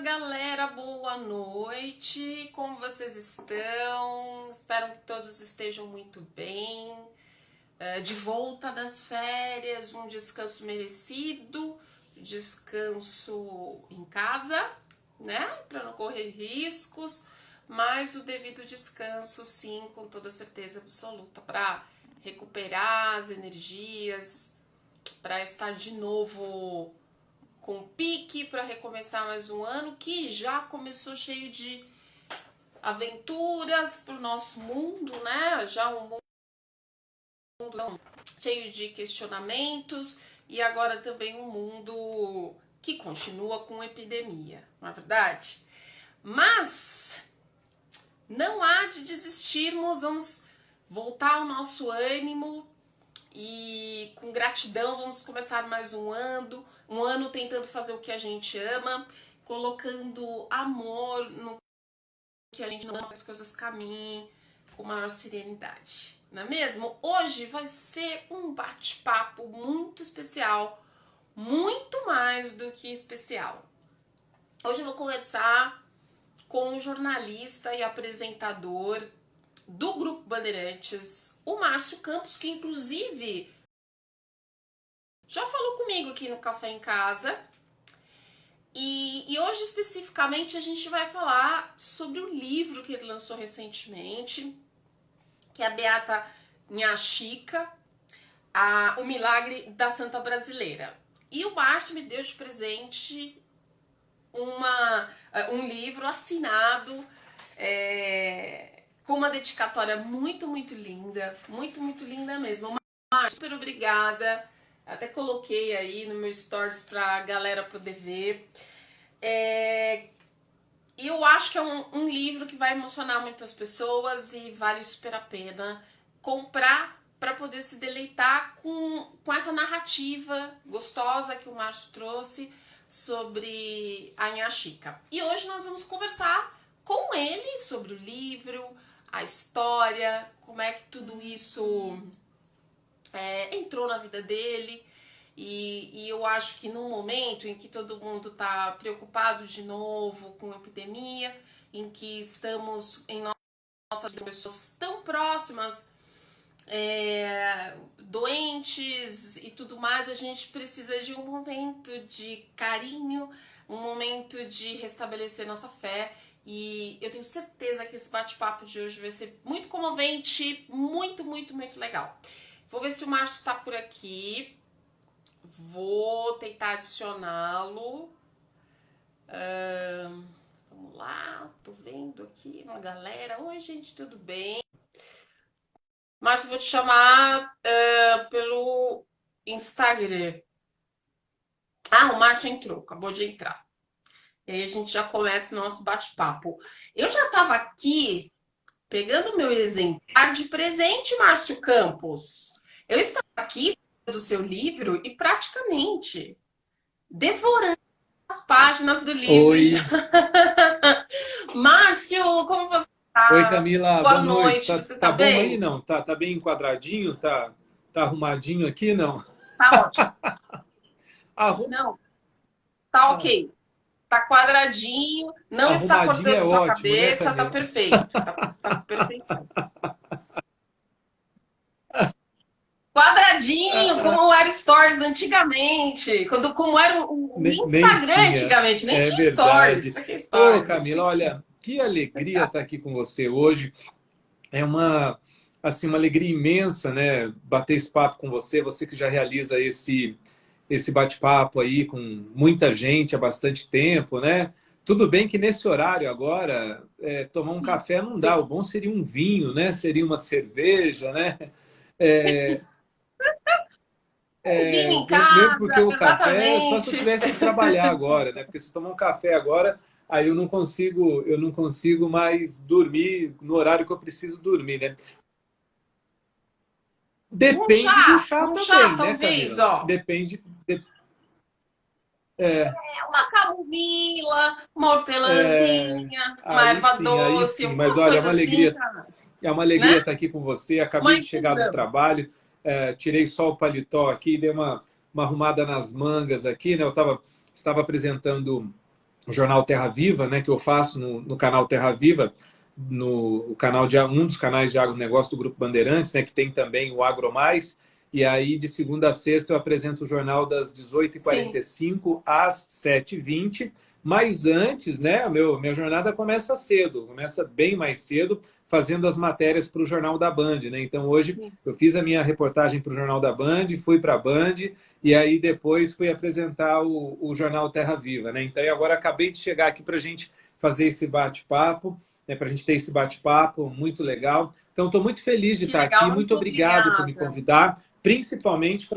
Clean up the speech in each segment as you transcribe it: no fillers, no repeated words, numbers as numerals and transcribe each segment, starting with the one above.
galera, boa noite. Como vocês estão? Espero que todos estejam muito bem. De volta das férias, um descanso merecido, descanso em casa, né? Para não correr riscos, mas o devido descanso, sim, com toda certeza absoluta, para recuperar as energias, para estar de novo com pique para recomeçar mais um ano que já começou cheio de aventuras para o nosso mundo, né? Já um mundo cheio de questionamentos e agora também um mundo que continua com epidemia, não é verdade? Mas não há de desistirmos, vamos voltar ao nosso ânimo e com gratidão vamos começar mais um ano tentando fazer o que a gente ama, colocando amor no que a gente não ama, que as coisas caminhem com maior serenidade, não é mesmo? Hoje vai ser um bate-papo muito especial, muito mais do que especial. Hoje eu vou conversar com um jornalista e apresentador do Grupo Bandeirantes, o Márcio Campos, que inclusive já falou comigo aqui no Café em Casa. E hoje especificamente a gente vai falar sobre o livro que ele lançou recentemente, que é a Beata Inhaxica, O Milagre da Santa Brasileira. E o Márcio me deu de presente um livro assinado, com uma dedicatória muito, muito linda mesmo. Márcio, super obrigada. Até coloquei aí no meu stories pra galera poder ver. E eu acho que é um livro que vai emocionar muitas pessoas e vale super a pena comprar para poder se deleitar com essa narrativa gostosa que o Márcio trouxe sobre a Inhaxica. E hoje nós vamos conversar com ele sobre o livro, a história, como é que tudo isso entrou na vida dele. E eu acho que num momento em que todo mundo está preocupado de novo com a epidemia, em que estamos em nossas pessoas tão próximas, doentes e tudo mais, a gente precisa de um momento de carinho, um momento de restabelecer nossa fé. E eu tenho certeza que esse bate-papo de hoje vai ser muito comovente, muito, muito, muito legal. Vou ver se o Márcio está por aqui. Vou tentar adicioná-lo. Vamos lá, tô vendo aqui uma galera. Oi, gente, tudo bem? Márcio, vou te chamar pelo Instagram. O Márcio entrou, acabou de entrar. E aí a gente já começa o nosso bate-papo. Eu já estava aqui pegando meu exemplar de presente, Márcio Campos. Eu estava aqui do seu livro e praticamente devorando as páginas do livro. Oi. Márcio, como você está? Oi, Camila, Boa boa noite. noite, Tá, você está tá bom aí, bem? não? Tá bem enquadradinho? Tá arrumadinho aqui, não? Tá ótimo. Arru- Não, tá ah, ok. Tá quadradinho, não está Arrumadinho cortando é sua ótimo, né, cabeça, tá Camila? perfeito, tá perfeição. Quadradinho, como era Stories antigamente, como era o Nem Instagram tinha, antigamente, nem é tinha Stories. verdade. Pra que Ô, Stories? Nem tinha Camila, Stories. olha, que alegria estar aqui com você hoje. É uma alegria imensa, né, bater esse papo com você, você que já realiza esse bate-papo aí com muita gente há bastante tempo, né? Tudo bem que nesse horário agora, tomar um Sim, café não dá, sim. o bom seria um vinho, né? Seria uma cerveja, né? É, Um vinho em mesmo porque casa, o café é só se eu exatamente. tivesse que trabalhar agora, né? Porque se eu tomar um café agora, aí eu não consigo mais dormir no horário que eu preciso dormir, né? Depende do chá Um chá também, né, talvez, Camila? ó. Depende. É, Uma camomila, uma é, hortelãzinha, uma aí erva sim, aí doce, sim. Mas alguma olha, coisa assim, pra, é uma alegria né? estar aqui com você. Uma Acabei de chegar do infusão. trabalho, tirei só o paletó aqui, dei uma arrumada nas mangas aqui, né? Estava apresentando o jornal Terra Viva, né, que eu faço no canal Terra Viva, no canal de um dos canais de agronegócio do Grupo Bandeirantes, né, que tem também o Agro Mais. E aí, de segunda a sexta, eu apresento o jornal das Sim. 18h45 às 7h20. Mas antes, né, minha jornada começa cedo, começa bem mais cedo, fazendo as matérias para o Jornal da Band, né? Então, hoje, eu fiz a minha reportagem para o Jornal da Band, fui para a Band, e aí depois fui apresentar o Jornal Terra Viva, né? Então, e agora acabei de chegar aqui para a gente fazer esse bate-papo, né, para a gente ter esse bate-papo muito legal. Então, estou muito feliz de Que estar aqui, legal, muito muito obrigado por me obrigada. convidar, principalmente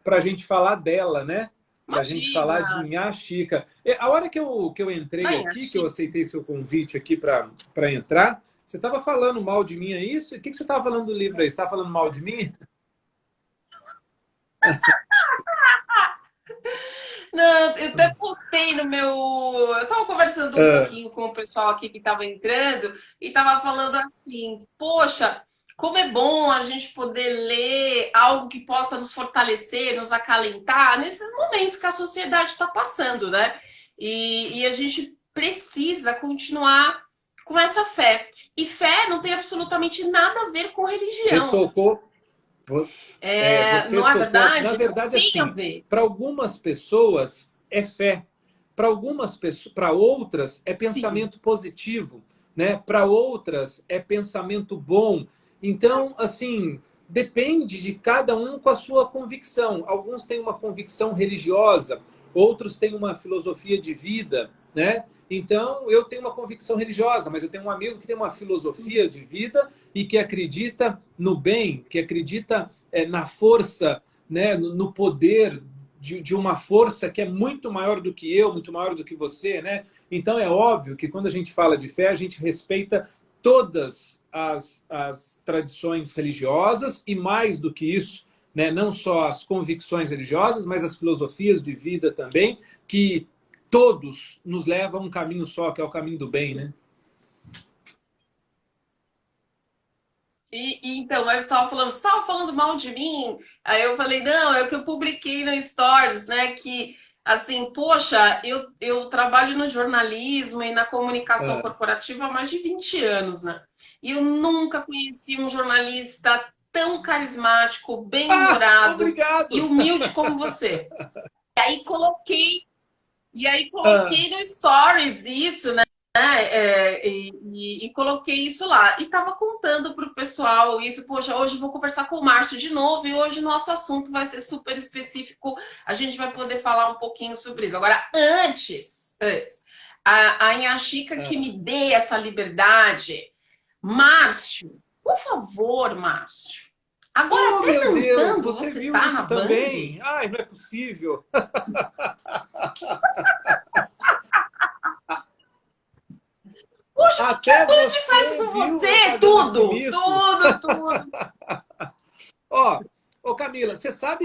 para a gente falar dela, né? Para a gente falar de Imagina. Inhá Chica. A hora que eu entrei Ganha, aqui, que eu chique. aceitei seu convite aqui para entrar, você estava falando mal de mim, é isso? O que você estava falando do livro aí? Você estava falando mal de mim? Não, eu até postei no meu. Eu tava conversando um Ah, pouquinho com o pessoal aqui que tava entrando e tava falando assim: poxa, como é bom a gente poder ler algo que possa nos fortalecer, nos acalentar nesses momentos que a sociedade está passando, né? E a gente precisa continuar com essa fé. E fé não tem absolutamente nada a ver com você religião. tocou, você Não é tocou, na verdade? Não verdade, tem a assim, ver. para algumas pessoas é fé, para algumas pessoas, para outras é Sim. pensamento positivo, né? Para outras é pensamento bom. Então, assim, depende de cada um com a sua convicção. Alguns têm uma convicção religiosa, outros têm uma filosofia de vida, né? Então, eu tenho uma convicção religiosa, mas eu tenho um amigo que tem uma filosofia de vida e que acredita no bem, que acredita na força, né, no poder de uma força que é muito maior do que eu, muito maior do que você, né? Então é óbvio que quando a gente fala de fé, a gente respeita todas as tradições religiosas e mais do que isso, né, não só as convicções religiosas, mas as filosofias de vida também, que todos nos levam a um caminho só, que é o caminho do bem, né? Então, eu estava falando, você estava falando mal de mim? Aí eu falei, não, é o que eu publiquei no Stories, né? Que, assim, poxa, eu trabalho no jornalismo e na comunicação Ah, corporativa há mais de 20 anos, né? E eu nunca conheci um jornalista tão carismático, bem-humorado e obrigado! humilde como você. E aí coloquei, e aí Ah, coloquei no Stories isso, né? E coloquei isso lá. E estava contando para o pessoal isso. Poxa, hoje vou conversar com o Márcio de novo e hoje nosso assunto vai ser super específico. A gente vai poder falar um pouquinho sobre isso. Agora, antes a Inhaxica que ah. me dê essa liberdade. Márcio, por favor, Márcio. Agora, Oh, até meu Deus, dançando, você você viu tá na isso Band? também? Ai, não é possível. Poxa, o que a Até Band faz você com viu eu você? fazendo esse Tudo, mico? tudo, tudo. Ó, ô Camila, você sabe,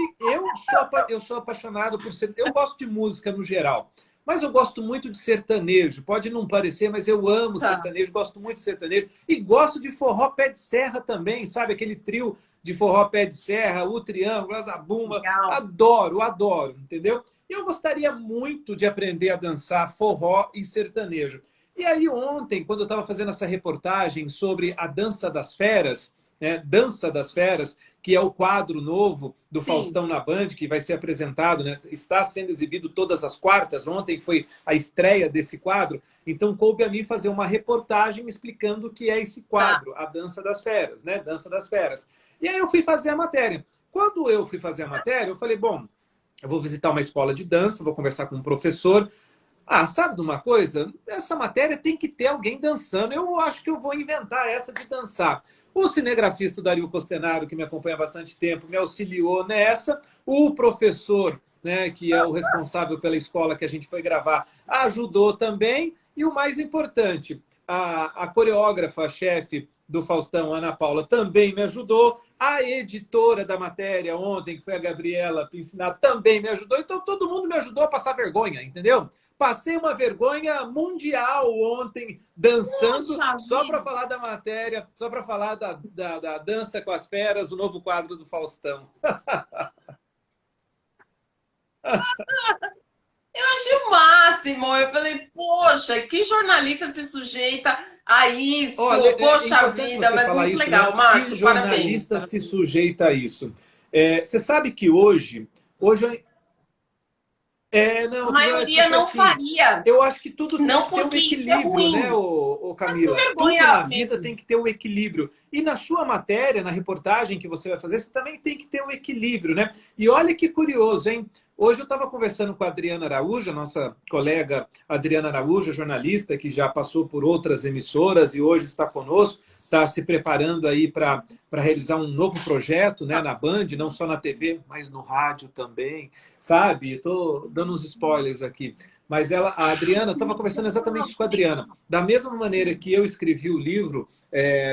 eu sou apaixonado por ser. Eu gosto de música no geral, mas eu gosto muito de sertanejo. Pode não parecer, mas eu amo Tá. sertanejo, gosto muito de sertanejo. E gosto de forró pé de serra também, sabe? Aquele trio de forró pé de serra, o triângulo, a zabumba. Legal. Adoro, adoro, entendeu? E eu gostaria muito de aprender a dançar forró e sertanejo. E aí, ontem, quando eu estava fazendo essa reportagem sobre a Dança das Feras, né, Dança das Feras, que é o quadro novo do Sim. Faustão na Band, que vai ser apresentado, né, está sendo exibido todas as quartas. Ontem foi a estreia desse quadro. Então, coube a mim fazer uma reportagem explicando o que é esse Tá. quadro, a Dança das Feras, né? Dança das Feras. E aí eu fui fazer a matéria. Quando eu fui fazer a matéria, eu falei, bom, eu vou visitar uma escola de dança, vou conversar com um professor. Ah, sabe de uma coisa? Essa matéria tem que ter alguém dançando. Eu acho que eu vou inventar essa de dançar. O cinegrafista Dario Costenaro, que me acompanha há bastante tempo, me auxiliou nessa. O professor, né, que é o responsável pela escola que a gente foi gravar, ajudou também. E o mais importante, a coreógrafa, a chefe do Faustão, Ana Paula, também me ajudou. A editora da matéria ontem, que foi a Gabriela Pincinato, também me ajudou. Então todo mundo me ajudou a passar vergonha, entendeu? Passei uma vergonha mundial ontem, dançando, Poxa só para vida. falar da matéria, só para falar da Dança com as Feras, o novo quadro do Faustão. achei o máximo. Eu falei, poxa, que jornalista se sujeita a Olha, isso? é Poxa importante vida, você mas falar muito isso, né? legal. Que Márcio, parabéns. jornalista se sujeita a isso? Você sabe que hoje A não, maioria porque não assim, faria. eu acho que tudo tem Não que ter um porque isso é equilíbrio, né, ruim, ô mas por Camila? Tudo na vergonha vida mesmo. tem que ter um equilíbrio. E na sua matéria, na reportagem que você vai fazer, você também tem que ter um equilíbrio, né? E olha que curioso, hein? Hoje eu estava conversando com a Adriana Araújo, a nossa colega Adriana Araújo, jornalista que já passou por outras emissoras e hoje está conosco, está se preparando aí para realizar um novo projeto, né, na Band, não só na TV, mas no rádio também, sabe? Estou dando uns spoilers aqui. Mas a Adriana, estava conversando exatamente isso com a Adriana. Da mesma maneira Sim, que eu escrevi o livro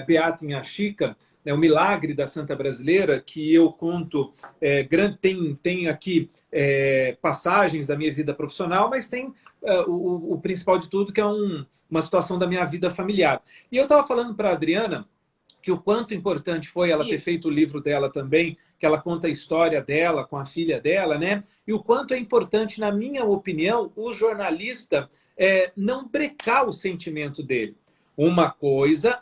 Beata em Chica, né, o Milagre da Santa Brasileira, que eu conto, tem aqui passagens da minha vida profissional, mas tem o principal de tudo, que é uma situação da minha vida familiar. E eu estava falando para a Adriana que o quanto importante foi ela ter isso, feito o livro dela também, que ela conta a história dela com a filha dela, né? E o quanto é importante, na minha opinião, o jornalista não brecar o sentimento dele. Uma coisa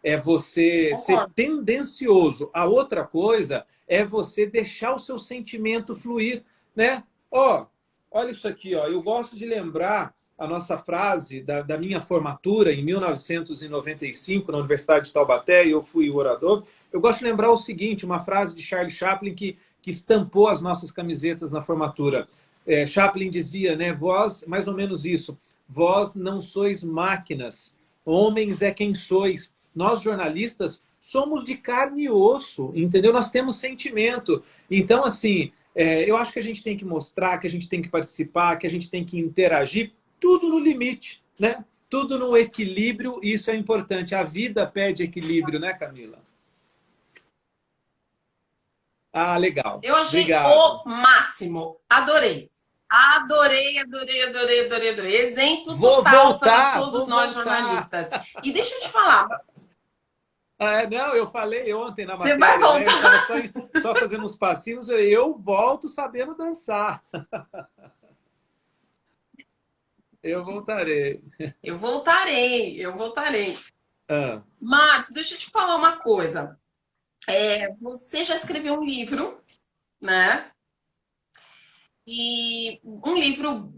é você ser concordo. tendencioso, a outra coisa é você deixar o seu sentimento fluir, né? Ó, olha isso aqui, ó. Eu gosto de lembrar a nossa frase da minha formatura em 1995 na Universidade de Taubaté, e eu fui o orador. Eu gosto de lembrar o seguinte, uma frase de Charlie Chaplin que estampou as nossas camisetas na formatura. Chaplin dizia, né, vós, mais ou menos isso, vós não sois máquinas, homens é quem sois. Nós, jornalistas, somos de carne e osso, entendeu? Nós temos sentimento. Então, assim, eu acho que a gente tem que mostrar, que a gente tem que participar, que a gente tem que interagir, tudo no limite, né? Tudo no equilíbrio, e isso é importante. A vida pede equilíbrio, né, Camila? Ah, legal. Eu achei Obrigado. o máximo. Adorei. Adorei, adorei, adorei, adorei, adorei. Exemplo Vou total para voltar, todos vou nós voltar. jornalistas. E deixa eu te falar, Não, eu falei ontem na você vai matéria, né? Eu estava voltar? só fazendo uns passinhos, eu volto sabendo dançar. Eu voltarei. Eu voltarei, eu voltarei. Ah, Márcio, deixa eu te falar uma coisa. Você já escreveu um livro, né? E um livro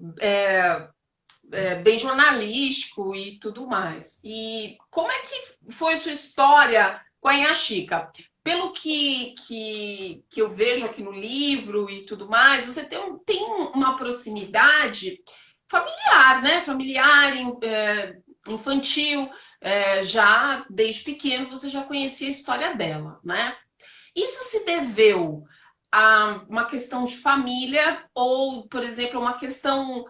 bem jornalístico e tudo mais. E como é que foi sua história com a Inha Chica? Pelo que eu vejo aqui no livro e tudo mais, você tem uma proximidade familiar, né? Familiar, infantil. Já desde pequeno você já conhecia a história dela, né? Isso se deveu a uma questão de família ou, por exemplo, uma questão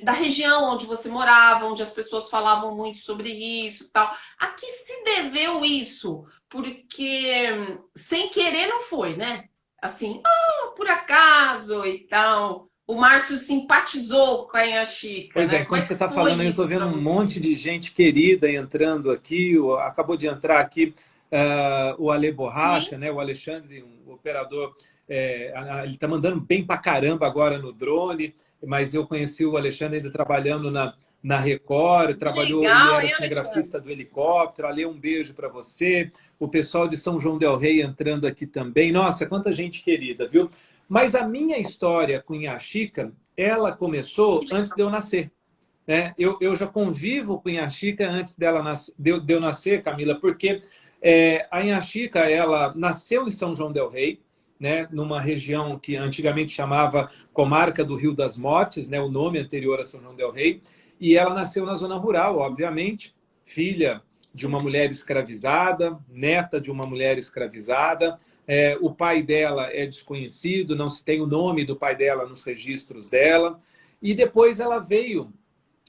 da região onde você morava, onde as pessoas falavam muito sobre isso e tal. A que se deveu isso? Porque sem querer não foi, né? Assim, por acaso e tal. O Márcio simpatizou com a Inha Chica, pois né? é, Como quando é você que está foi falando aí, eu estou isso vendo para um você? monte de gente querida entrando aqui. Acabou de entrar aqui o Ale Sim, Borracha, né? O Alexandre, um operador. Ele está mandando bem pra caramba agora no drone, mas eu conheci o Alexandre ainda trabalhando na Record, que trabalhou, ele legal, era hein, Alexandre? cinegrafista do helicóptero. Ale, um beijo para você. O pessoal de São João del Rei entrando aqui também. Nossa, quanta gente querida, viu? Mas a minha história com Inha Chica, ela Que começou antes legal. de eu nascer. Né? Eu já convivo com a Inha Chica antes de eu nascer, Camila, porque a Inha Chica, ela nasceu em São João del Rei, né, numa região que antigamente chamava Comarca do Rio das Mortes, né, o nome anterior a São João del Rei, e ela nasceu na zona rural, obviamente, filha de Sim. uma mulher escravizada, neta de uma mulher escravizada. O pai dela é desconhecido, não se tem o nome do pai dela nos registros dela. E depois ela veio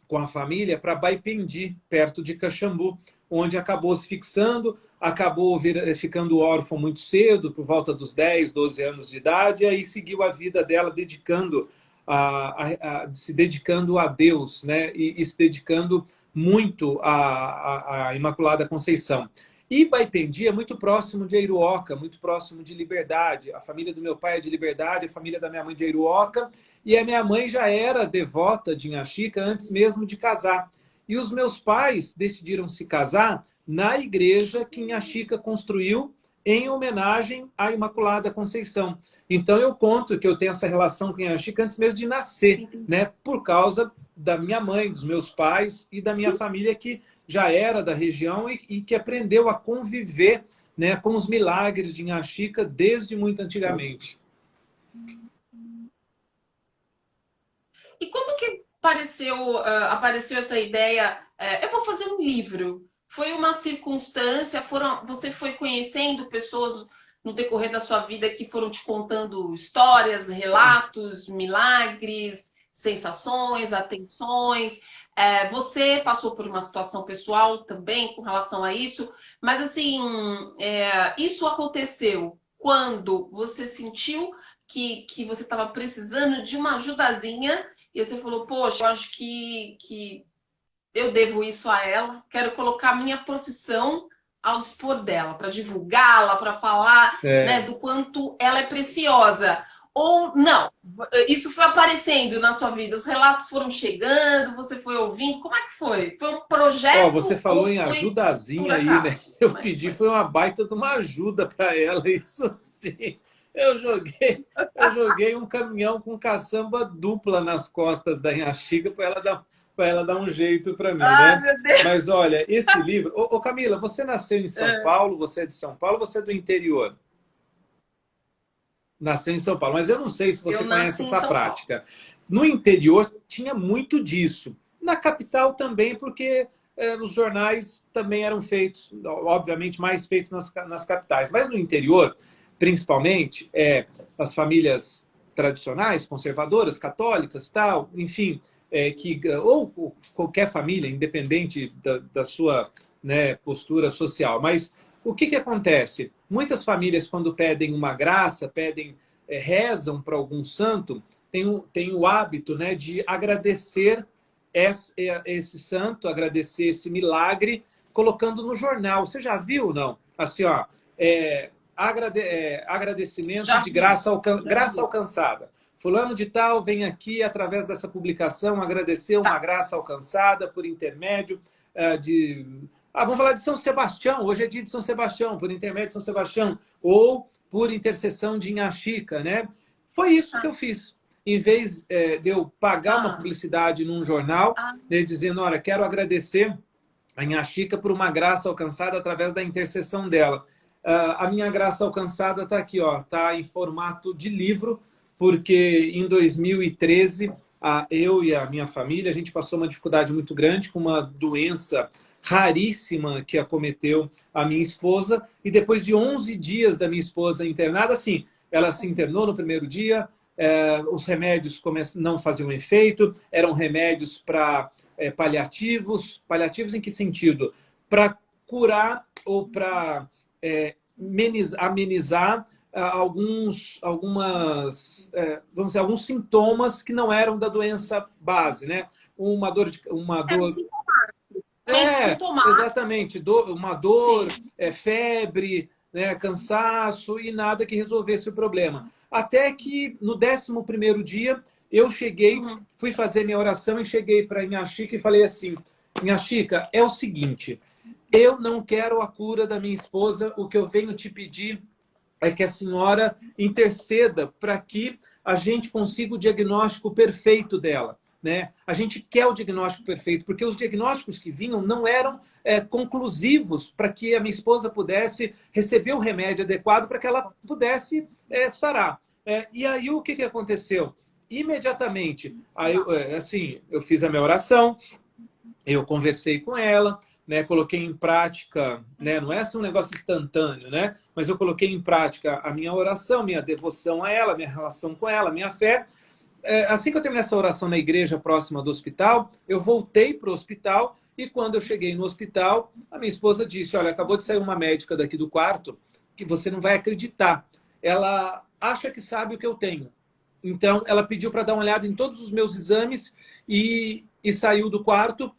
com a família para Baipendi, perto de Caxambu, onde acabou se fixando, acabou ficando órfão muito cedo, por volta dos 10, 12 anos de idade, e aí seguiu a vida dela se dedicando a Deus, né? E se dedicando muito à Imaculada Conceição. Ibaipendi é muito próximo de Eiruoca, muito próximo de Liberdade. A família do meu pai é de Liberdade, a família da minha mãe de Eiruoca. E a minha mãe já era devota de Inha Chica antes mesmo de casar. E os meus pais decidiram se casar na igreja que Inha Chica construiu em homenagem à Imaculada Conceição. Então eu conto que eu tenho essa relação com Inha Chica antes mesmo de nascer, né? Por causa da minha mãe, dos meus pais e da minha família que já era da região e que aprendeu a conviver, né, com os milagres de Inha Chica desde muito antigamente. E quando que apareceu essa ideia? Eu vou fazer um livro. Foi uma circunstância? Você foi conhecendo pessoas no decorrer da sua vida que foram te contando histórias, relatos, milagres, sensações, atenções? Você passou por uma situação pessoal também com relação a isso, mas assim, isso aconteceu quando você sentiu que você estava precisando de uma ajudazinha e você falou, poxa, eu acho que eu devo isso a ela, quero colocar a minha profissão ao dispor dela, para divulgá-la, para falar, né, do quanto ela é preciosa. Ou não, isso foi aparecendo na sua vida, os relatos foram chegando, você foi ouvindo, como é que foi? Foi um projeto Você falou em foi por ajudazinha aí, né? acaso? Eu pedi, foi uma baita de uma ajuda para ela, isso sim. Eu joguei um caminhão com caçamba dupla nas costas da Inha Chica para ela dar um jeito para mim, Ai, né? meu Deus! Mas olha, esse livro... Ô Camila, você nasceu em São Paulo, você é de São Paulo, você é do interior? Nasceu em São Paulo, mas eu não sei se você Eu conhece nasci em essa São Paulo. prática. No interior tinha muito disso. Na capital também, porque os jornais também eram feitos, obviamente, mais feitos nas capitais. Mas no interior, principalmente, as famílias tradicionais, conservadoras, católicas, tal, enfim, ou qualquer família, independente da sua, né, postura social. Mas o que acontece? Muitas famílias, quando pedem uma graça, rezam para algum santo, tem o hábito, né, de agradecer esse santo, agradecer esse milagre, colocando no jornal. Você já viu ou não? Assim, ó, agradecimento Já de vi, já graça vi. alcançada. Fulano de tal vem aqui, através dessa publicação, agradecer uma Tá. graça alcançada por intermédio de... vamos falar de São Sebastião. Hoje é dia de São Sebastião, por intermédio de São Sebastião. Ou por intercessão de Inha Chica, né? Foi isso que eu fiz. Em vez de eu pagar uma Ah, publicidade num jornal, ah, né, dizendo, olha, quero agradecer a Inha Chica por uma graça alcançada através da intercessão dela. A minha graça alcançada está aqui, ó, está em formato de livro, porque em 2013 eu e a minha família a gente passou uma dificuldade muito grande com uma doença raríssima que acometeu a minha esposa, e depois de 11 dias da minha esposa internada, assim, ela se internou no primeiro dia, os remédios não faziam efeito, eram remédios para paliativos. Paliativos em que sentido? Para curar ou para amenizar vamos dizer, alguns sintomas que não eram da doença base, né? Uma é um dor tratamento sintomático, exatamente, uma dor, sim. febre, né, cansaço e nada que resolvesse o problema. Até que no 11º dia eu cheguei, Uhum. fui fazer minha oração e cheguei para Inha Chica e falei assim, Inha Chica, é o seguinte, eu não quero a cura da minha esposa, o que eu venho te pedir é que a senhora interceda para que a gente consiga o diagnóstico perfeito dela. Né? A gente quer o diagnóstico perfeito, porque os diagnósticos que vinham não eram conclusivos para que a minha esposa pudesse receber o remédio adequado para que ela pudesse sarar. E aí o que aconteceu? Imediatamente, aí, assim, eu fiz a minha oração, eu conversei com ela, né, coloquei em prática, né, não é assim um negócio instantâneo, né, mas eu coloquei em prática a minha oração, minha devoção a ela, minha relação com ela, minha fé. Assim que eu terminei essa oração na igreja próxima do hospital, eu voltei para o hospital e quando eu cheguei no hospital, a minha esposa disse, olha, acabou de sair uma médica daqui do quarto que você não vai acreditar. Ela acha que sabe o que eu tenho. Então, ela pediu para dar uma olhada em todos os meus exames e saiu do quarto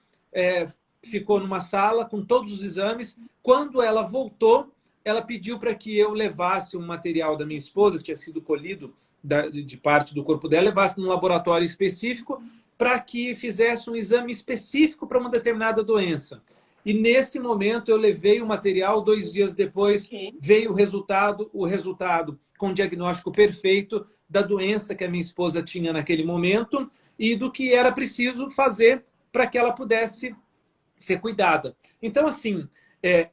ficou numa sala com todos os exames. Quando ela voltou, ela pediu para que eu levasse um material da minha esposa, que tinha sido colhido de parte do corpo dela, levasse num laboratório específico para que fizesse um exame específico para uma determinada doença. E nesse momento eu levei o material, 2 dias depois veio o resultado com diagnóstico perfeito da doença que a minha esposa tinha naquele momento e do que era preciso fazer para que ela pudesse ser cuidada. Então, assim,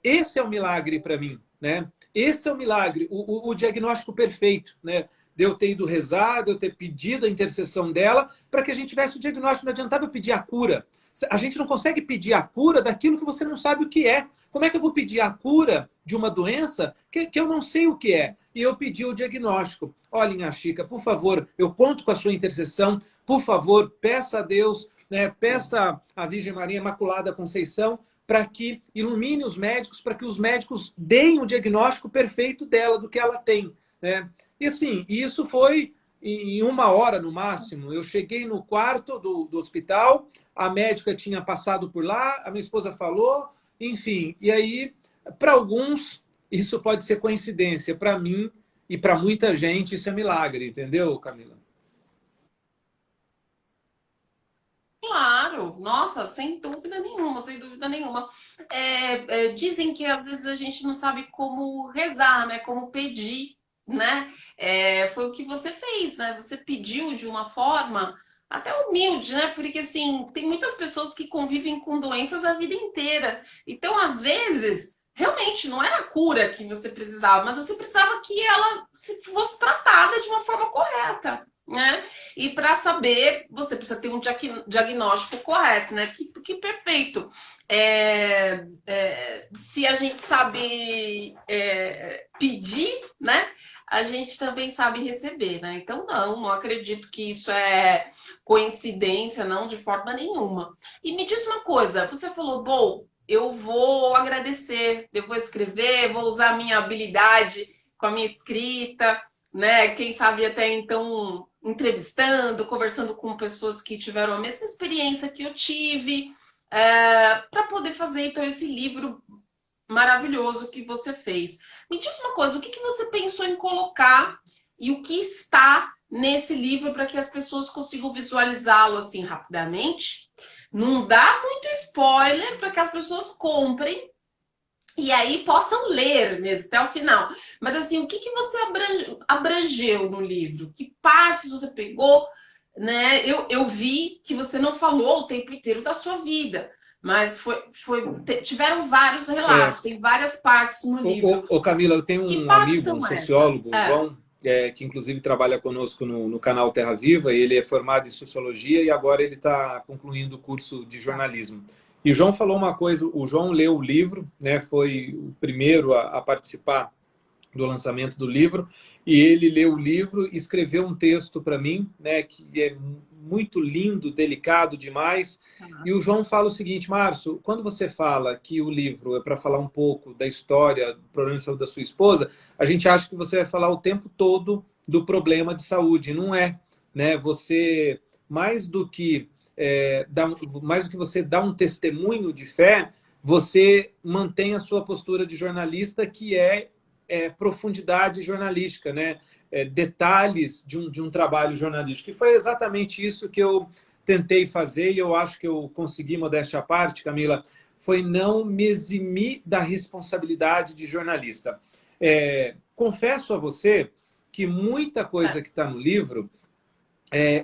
esse é o milagre para mim, né? Esse é o milagre, o diagnóstico perfeito, né? De eu ter ido rezar, de eu ter pedido a intercessão dela para que a gente tivesse o diagnóstico. Não adiantava eu pedir a cura. A gente não consegue pedir a cura daquilo que você não sabe o que é. Como é que eu vou pedir a cura de uma doença que eu não sei o que é? E eu pedi o diagnóstico. Olha, Inha Chica, por favor, eu conto com a sua intercessão. Por favor, peça a Deus, né, peça à Virgem Maria Imaculada Conceição para que ilumine os médicos, para que os médicos deem o diagnóstico perfeito dela, do que ela tem, né? E assim, isso foi em 1 hora no máximo. Eu cheguei no quarto do hospital, a médica tinha passado por lá, a minha esposa falou, enfim. E aí, para alguns, isso pode ser coincidência. Para mim e para muita gente, isso é milagre, entendeu, Camila? Claro, nossa, sem dúvida nenhuma, sem dúvida nenhuma. Dizem que às vezes a gente não sabe como rezar, né? Como pedir, né? Foi o que você fez, né? Você pediu de uma forma até humilde, né? Porque assim, tem muitas pessoas que convivem com doenças a vida inteira. Então, às vezes, realmente não era a cura que você precisava, mas você precisava que ela fosse tratada de uma forma correta, né? E para saber, você precisa ter um diagnóstico correto, né? Que perfeito. Se a gente sabe pedir, né? A gente também sabe receber, né? Então, não acredito que isso é coincidência, não, de forma nenhuma. E me diz uma coisa, você falou, bom, eu vou agradecer, eu vou escrever, vou usar a minha habilidade com a minha escrita, né? Quem sabe até então entrevistando, conversando com pessoas que tiveram a mesma experiência que eu tive, para poder fazer então esse livro maravilhoso que você fez. Me diz uma coisa, o que você pensou em colocar e o que está nesse livro para que as pessoas consigam visualizá-lo assim rapidamente? Não dá muito spoiler para que as pessoas comprem e aí possam ler mesmo até o final. Mas assim, o que você abrangeu no livro? Que partes você pegou? Né? Eu vi que você não falou o tempo inteiro da sua vida, mas tiveram vários relatos, tem várias partes no livro. Camila, eu tenho Que um partes amigo, um são sociólogo, essas? o João, que inclusive trabalha conosco no canal Terra Viva. Ele é formado em Sociologia e agora ele está concluindo o curso de jornalismo. E o João falou uma coisa, o João leu o livro, né, foi o primeiro a participar do lançamento do livro, e ele leu o livro e escreveu um texto para mim, né, que é muito lindo, delicado demais. E o João fala o seguinte: Márcio, quando você fala que o livro é para falar um pouco da história do problema de saúde da sua esposa, a gente acha que você vai falar o tempo todo do problema de saúde. Não é, né? Você, mais do que você dá um testemunho de fé, você mantém a sua postura de jornalista, que é profundidade jornalística, né? Detalhes de um trabalho jornalístico. E foi exatamente isso que eu tentei fazer, e eu acho que eu consegui, modéstia à parte, Camila, foi não me eximir da responsabilidade de jornalista. Confesso a você que muita coisa que está no livro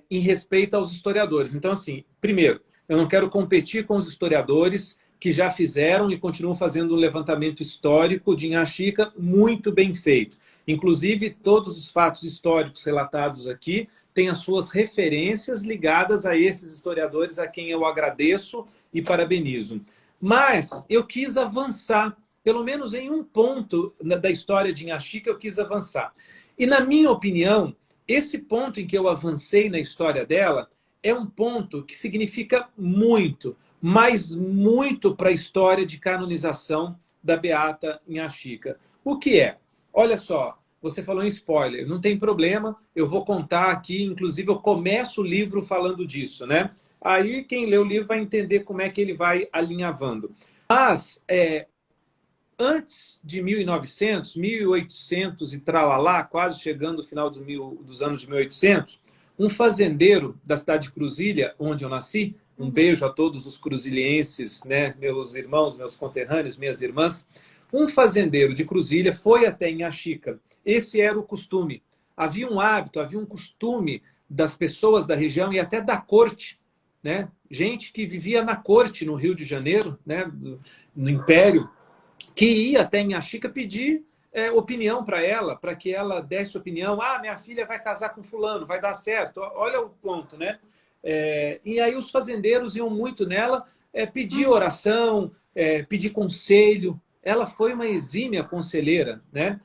em respeito aos historiadores. Então, assim, primeiro, eu não quero competir com os historiadores que já fizeram e continuam fazendo um levantamento histórico de Inha Chica muito bem feito. Inclusive, todos os fatos históricos relatados aqui têm as suas referências ligadas a esses historiadores, a quem eu agradeço e parabenizo. Mas eu quis avançar, pelo menos em um ponto da história de Inha Chica, eu quis avançar. E, na minha opinião, esse ponto em que eu avancei na história dela é um ponto que significa muito, mas muito para a história de canonização da Beata Inha Chica. O que é? Olha só, você falou em spoiler, não tem problema, eu vou contar aqui, inclusive eu começo o livro falando disso, né? Aí quem lê o livro vai entender como é que ele vai alinhavando. Mas, antes de 1900, 1800 e tralalá, quase chegando no final dos anos de 1800, um fazendeiro da cidade de Cruzília, onde eu nasci, um beijo a todos os cruzilienses, né, meus irmãos, meus conterrâneos, minhas irmãs, um fazendeiro de Cruzília foi até Inhaxica. Esse era o costume. Havia um hábito, havia um costume das pessoas da região e até da corte, né? Gente que vivia na corte no Rio de Janeiro, né, no Império, que ia até Inhaxica pedir opinião para ela, para que ela desse opinião. Ah, minha filha vai casar com fulano, vai dar certo. Olha o ponto, né? E aí os fazendeiros iam muito nela pedir oração, pedir conselho. Ela foi uma exímia conselheira, né?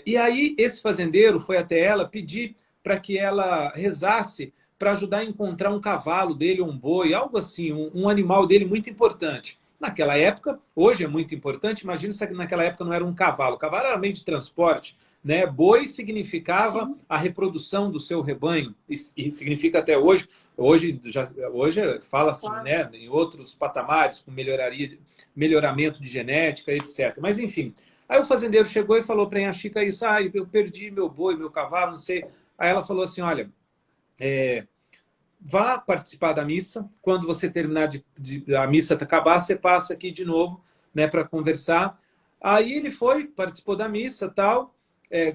E aí esse fazendeiro foi até ela pedir para que ela rezasse para ajudar a encontrar um cavalo dele, um boi, algo assim, um animal dele muito importante. Naquela época, hoje é muito importante, imagina se naquela época não era um cavalo. O cavalo era meio de transporte, né? Boi significava Sim. a reprodução do seu rebanho, e significa até hoje. Hoje fala-se, claro, né, em outros patamares, com melhoramento de genética, etc. Mas, enfim, aí o fazendeiro chegou e falou para a Inhaxica isso: ah, eu perdi meu boi, meu cavalo, não sei. Aí ela falou assim: olha, vá participar da missa. Quando você terminar a missa acabar, você passa aqui de novo, né, para conversar. Aí ele foi, participou da missa, tal,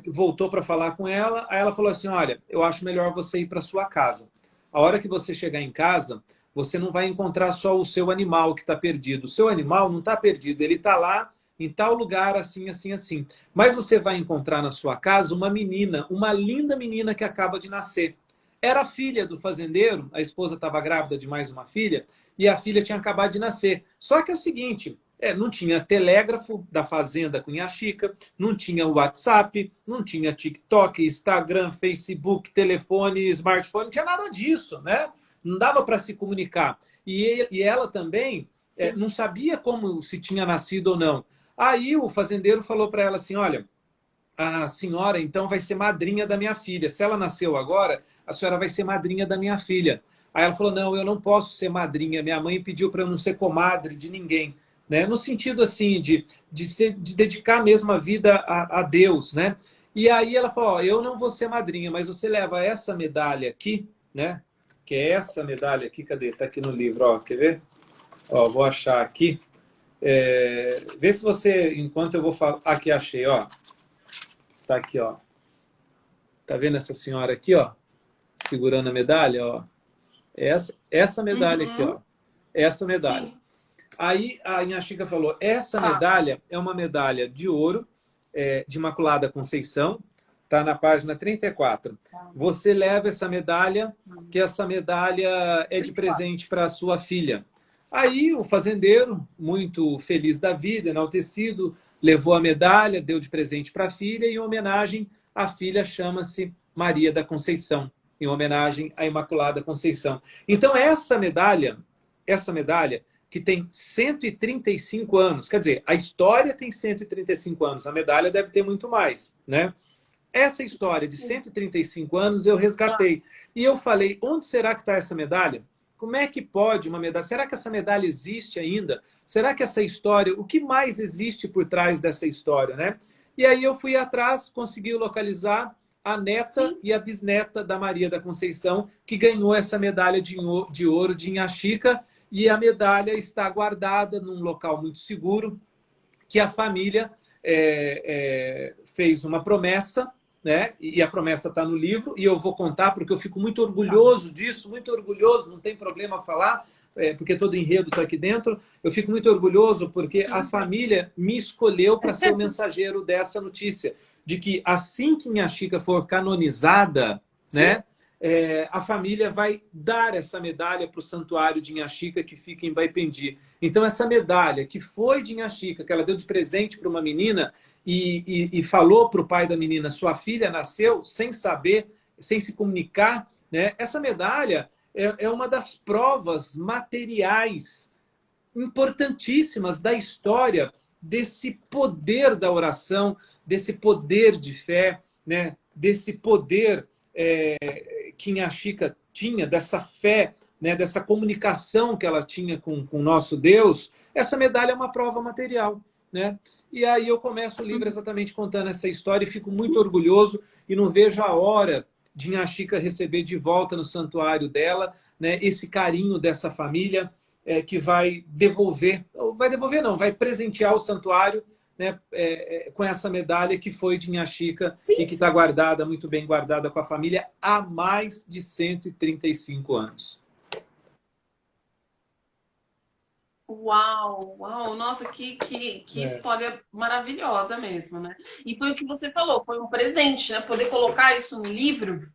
voltou para falar com ela. Aí ela falou assim: olha, eu acho melhor você ir para sua casa. A hora que você chegar em casa, você não vai encontrar só o seu animal que está perdido. O seu animal não está perdido, ele está lá em tal lugar, assim, assim, assim. Mas você vai encontrar na sua casa uma menina, uma linda menina que acaba de nascer. Era filha do fazendeiro, a esposa estava grávida de mais uma filha, e a filha tinha acabado de nascer. Só que é o seguinte, não tinha telégrafo da fazenda com Inhaxica, não tinha WhatsApp, não tinha TikTok, Instagram, Facebook, telefone, smartphone, não tinha nada disso, né? Não dava para se comunicar. E ela também não sabia como se tinha nascido ou não. Aí o fazendeiro falou para ela assim: olha, a senhora então vai ser madrinha da minha filha. Se ela nasceu agora, a senhora vai ser madrinha da minha filha. Aí ela falou: não, eu não posso ser madrinha. Minha mãe pediu para eu não ser comadre de ninguém. Né? No sentido assim, de dedicar mesmo a vida a Deus. Né? E aí ela falou: ó, eu não vou ser madrinha, mas você leva essa medalha aqui, né? Que é essa medalha aqui, cadê? Está aqui no livro, ó, quer ver? Ó, vou achar aqui. Vê se você, enquanto eu vou falar... Aqui, achei, ó. Tá aqui, ó. Tá vendo essa senhora aqui, ó? Segurando a medalha, ó. Essa medalha aqui, ó. Essa medalha. Sim. Aí a Inhaxica falou: essa medalha é uma medalha de ouro, de Imaculada Conceição, tá na página 34. Você leva essa medalha, que essa medalha é de presente para a sua filha. Aí o fazendeiro, muito feliz da vida, enaltecido, levou a medalha, deu de presente para a filha, e em homenagem, a filha chama-se Maria da Conceição, em homenagem à Imaculada Conceição. Então, essa medalha, que tem 135 anos, quer dizer, a história tem 135 anos, a medalha deve ter muito mais, né? Essa história de 135 anos eu resgatei. E eu falei: onde será que está essa medalha? Como é que pode uma medalha? Será que essa medalha existe ainda? Será que essa história... O que mais existe por trás dessa história, né? E aí eu fui atrás, consegui localizar a neta Sim. e a bisneta da Maria da Conceição, que ganhou essa medalha de ouro de Inhaxica, e a medalha está guardada num local muito seguro, que a família fez uma promessa, né? E a promessa está no livro, e eu vou contar porque eu fico muito orgulhoso disso, muito orgulhoso, não tem problema falar, porque todo enredo está aqui dentro. Eu fico muito orgulhoso porque a família me escolheu para ser o mensageiro dessa notícia, de que assim que Inhaxica for canonizada, né, a família vai dar essa medalha para o santuário de Inhaxica, que fica em Baipendi. Então, essa medalha que foi de Inhaxica, que ela deu de presente para uma menina, e falou para o pai da menina: sua filha nasceu, sem saber, sem se comunicar, né? Essa medalha é uma das provas materiais importantíssimas da história desse poder da oração, desse poder de fé, né? Desse poder que Inhaxica tinha, dessa fé né, dessa comunicação que ela tinha com o nosso Deus, essa medalha é uma prova material, né? E aí eu começo o livro exatamente contando essa história e fico muito orgulhoso e não vejo a hora de Inha Chica receber de volta no santuário dela, né, esse carinho dessa família que vai devolver não, vai presentear o santuário, né, com essa medalha que foi de Inha Chica Sim. e que está guardada, muito bem guardada com a família há mais de 135 anos. Uau, uau, nossa, que história maravilhosa mesmo, né? E foi o que você falou, foi um presente, né? Poder colocar isso no livro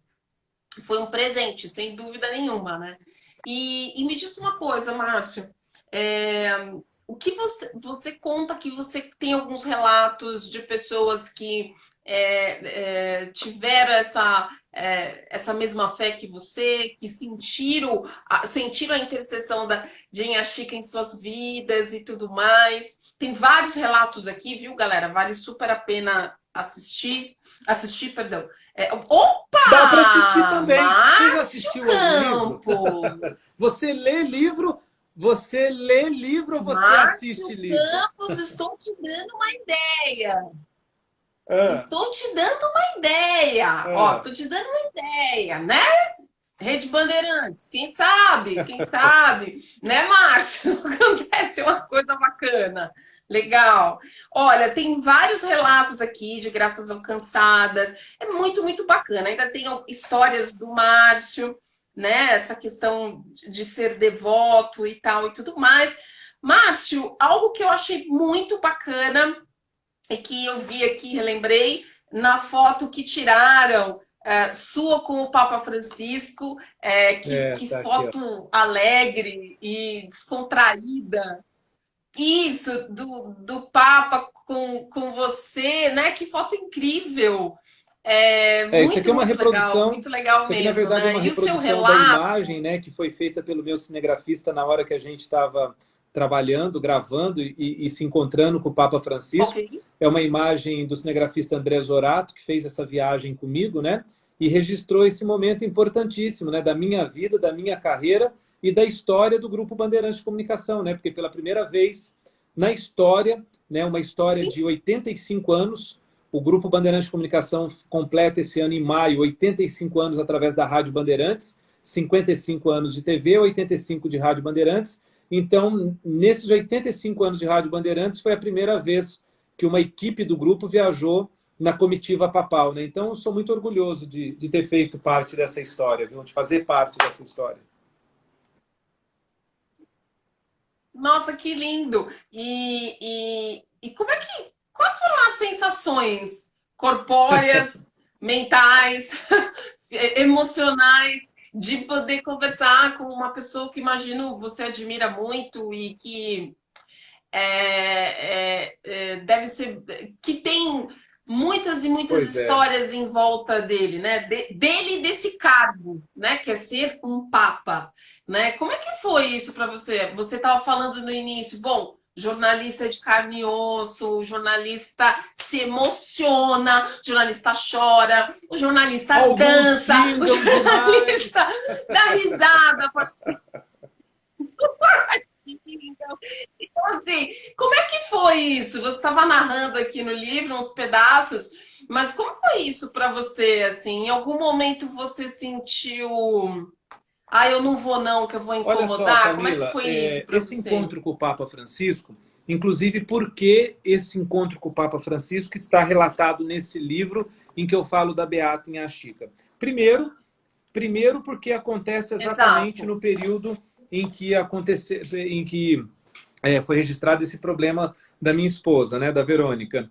foi um presente, sem dúvida nenhuma, né? E me diz uma coisa, Márcio, o que você conta que você tem alguns relatos de pessoas que tiveram essa mesma fé que você, que sentiram a intercessão de Inha Chica em suas vidas e tudo mais. Tem vários relatos aqui, viu, galera? Vale super a pena assistir. Assistir, perdão. Opa! Dá para assistir também. Márcio Você já assistiu algum livro? Você lê livro? Você lê livro ou você Márcio assiste livro? Campos, estou te dando uma ideia. Ah, Estou te dando uma ideia. Ó, tô te dando uma ideia, né? Rede Bandeirantes, quem sabe? Quem sabe? Né, Márcio? Acontece uma coisa bacana. Legal. Olha, tem vários relatos aqui de graças alcançadas. É muito, muito bacana. Ainda tem histórias do Márcio, né? Essa questão de ser devoto e tal e tudo mais. Márcio, algo que eu achei muito bacana e que eu vi aqui, relembrei, na foto que tiraram sua com o Papa Francisco, que tá foto aqui, alegre e descontraída. Isso, do Papa com você, né? Que foto incrível. Isso aqui é uma reprodução. Muito legal Isso aqui, na mesmo, verdade, é né? uma E o seu reprodução da relato. imagem, né, que foi feita pelo meu cinegrafista na hora que a gente estava trabalhando, gravando e se encontrando com o Papa Francisco. Ok. É uma imagem do cinegrafista André Zorato, que fez essa viagem comigo, né? E registrou esse momento importantíssimo, né, da minha vida, da minha carreira e da história do Grupo Bandeirantes de Comunicação, né? Porque pela primeira vez na história, né, uma história Sim. de 85 anos, o Grupo Bandeirantes de Comunicação completa esse ano, em maio, 85 anos através da Rádio Bandeirantes, 55 anos de TV, 85 de Rádio Bandeirantes. Então, nesses 85 anos de Rádio Bandeirantes, foi a primeira vez que uma equipe do grupo viajou na comitiva papal, né? Então, eu sou muito orgulhoso de ter feito parte dessa história, viu? De fazer parte dessa história. Nossa, que lindo! E como é que. Quais foram as sensações corpóreas, mentais, emocionais, de poder conversar com uma pessoa que imagino você admira muito e que deve ser. Que tem muitas e muitas Pois é. histórias em volta dele, né? Dele e desse cargo, né? Que é ser um papa, né? Como é que foi isso para você? Você estava falando no início, bom, jornalista de carne e osso, o jornalista se emociona, o jornalista chora, o jornalista dança, o jornalista dá risada. Então, assim, como é que foi isso? Você estava narrando aqui no livro uns pedaços, mas como foi isso para você? Assim, em algum momento você sentiu, eu não vou não, que eu vou incomodar? Olha só, Como é que Camila, foi isso para esse você? encontro com o Papa Francisco, inclusive porque esse encontro com o Papa Francisco está relatado nesse livro em que eu falo da Beata Inha Chica. Primeiro porque acontece exatamente Exato. no período em que foi registrado esse problema da minha esposa, né, da Verônica.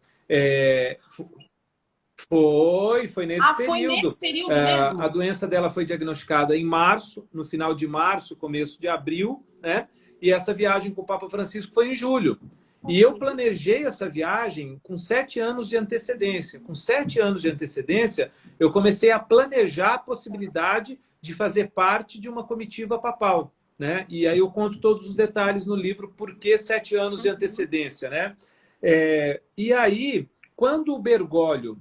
Foi nesse período. Foi nesse período mesmo? A doença dela foi diagnosticada em março, no final de março, começo de abril, né? E essa viagem com o Papa Francisco foi em julho. E eu planejei essa viagem com 7 anos de antecedência. Com 7 anos de antecedência, eu comecei a planejar a possibilidade de fazer parte de uma comitiva papal, né? E aí eu conto todos os detalhes no livro, por que 7 anos de antecedência, né? E aí, quando o Bergoglio,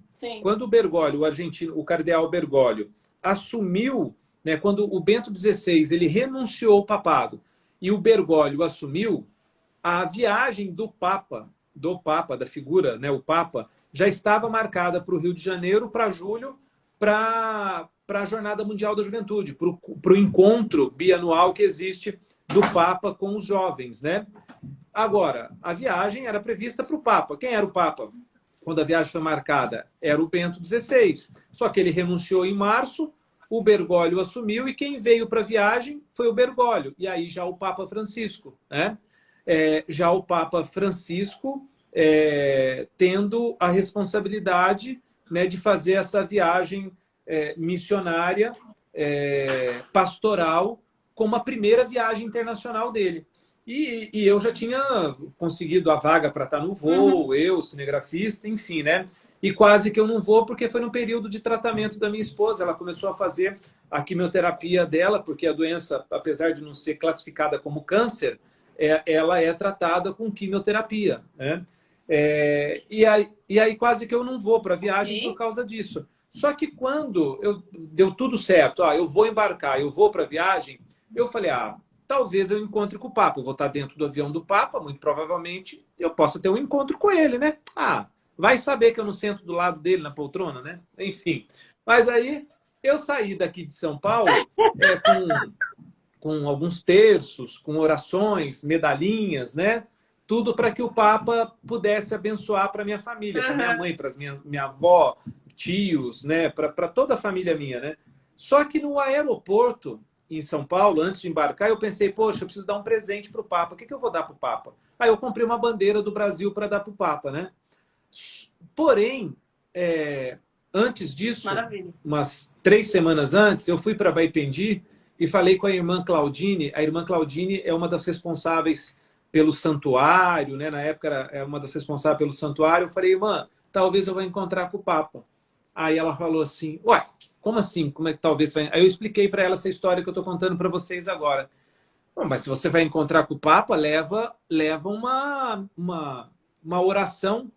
o argentino, o cardeal Bergoglio, assumiu né, quando o Bento XVI ele renunciou ao papado e o Bergoglio assumiu, a viagem do Papa, da figura, né, o Papa, já estava marcada para o Rio de Janeiro, para julho, para a Jornada Mundial da Juventude, para o encontro bianual que existe do Papa com os jovens, né? Agora, a viagem era prevista para o Papa. Quem era o Papa quando a viagem foi marcada? Era o Bento XVI. Só que ele renunciou em março, o Bergoglio assumiu e quem veio para a viagem foi o Bergoglio. E aí já o Papa Francisco, né? Já o Papa Francisco tendo a responsabilidade, né, de fazer essa viagem missionária, pastoral, como a primeira viagem internacional dele. E eu já tinha conseguido a vaga para estar no voo, eu, cinegrafista, enfim, né? E quase que eu não vou porque foi no período de tratamento da minha esposa. Ela começou a fazer a quimioterapia dela, porque a doença, apesar de não ser classificada como câncer, ela é tratada com quimioterapia, né? E aí quase que eu não vou para a viagem por causa disso. Só que quando deu tudo certo, eu vou embarcar, eu vou para a viagem, eu falei, talvez eu encontre com o Papa. Eu vou estar dentro do avião do Papa, muito provavelmente eu possa ter um encontro com ele, né? Vai saber que eu não sento do lado dele na poltrona, né? Enfim. Mas aí eu saí daqui de São Paulo com alguns terços, com orações, medalhinhas, né? Tudo para que o Papa pudesse abençoar para minha família, para minha mãe, para minha avó, tios, né? Para toda a família minha, né? Só que no aeroporto, em São Paulo, antes de embarcar, eu pensei, poxa, eu preciso dar um presente para o Papa. O que eu vou dar para o Papa? Aí eu comprei uma bandeira do Brasil para dar para o Papa, né? Porém, antes disso, Maravilha. umas 3 semanas antes, eu fui para Baipendi e falei com a irmã Claudine. A irmã Claudine é uma das responsáveis pelo santuário, né? Na época era uma das responsáveis pelo santuário. Eu falei, irmã, talvez eu vá encontrar com o Papa. Aí ela falou assim, ué, como assim? Como é que talvez vai? Aí eu expliquei para ela essa história que eu estou contando para vocês agora. Bom, mas se você vai encontrar com o Papa, leva uma oração,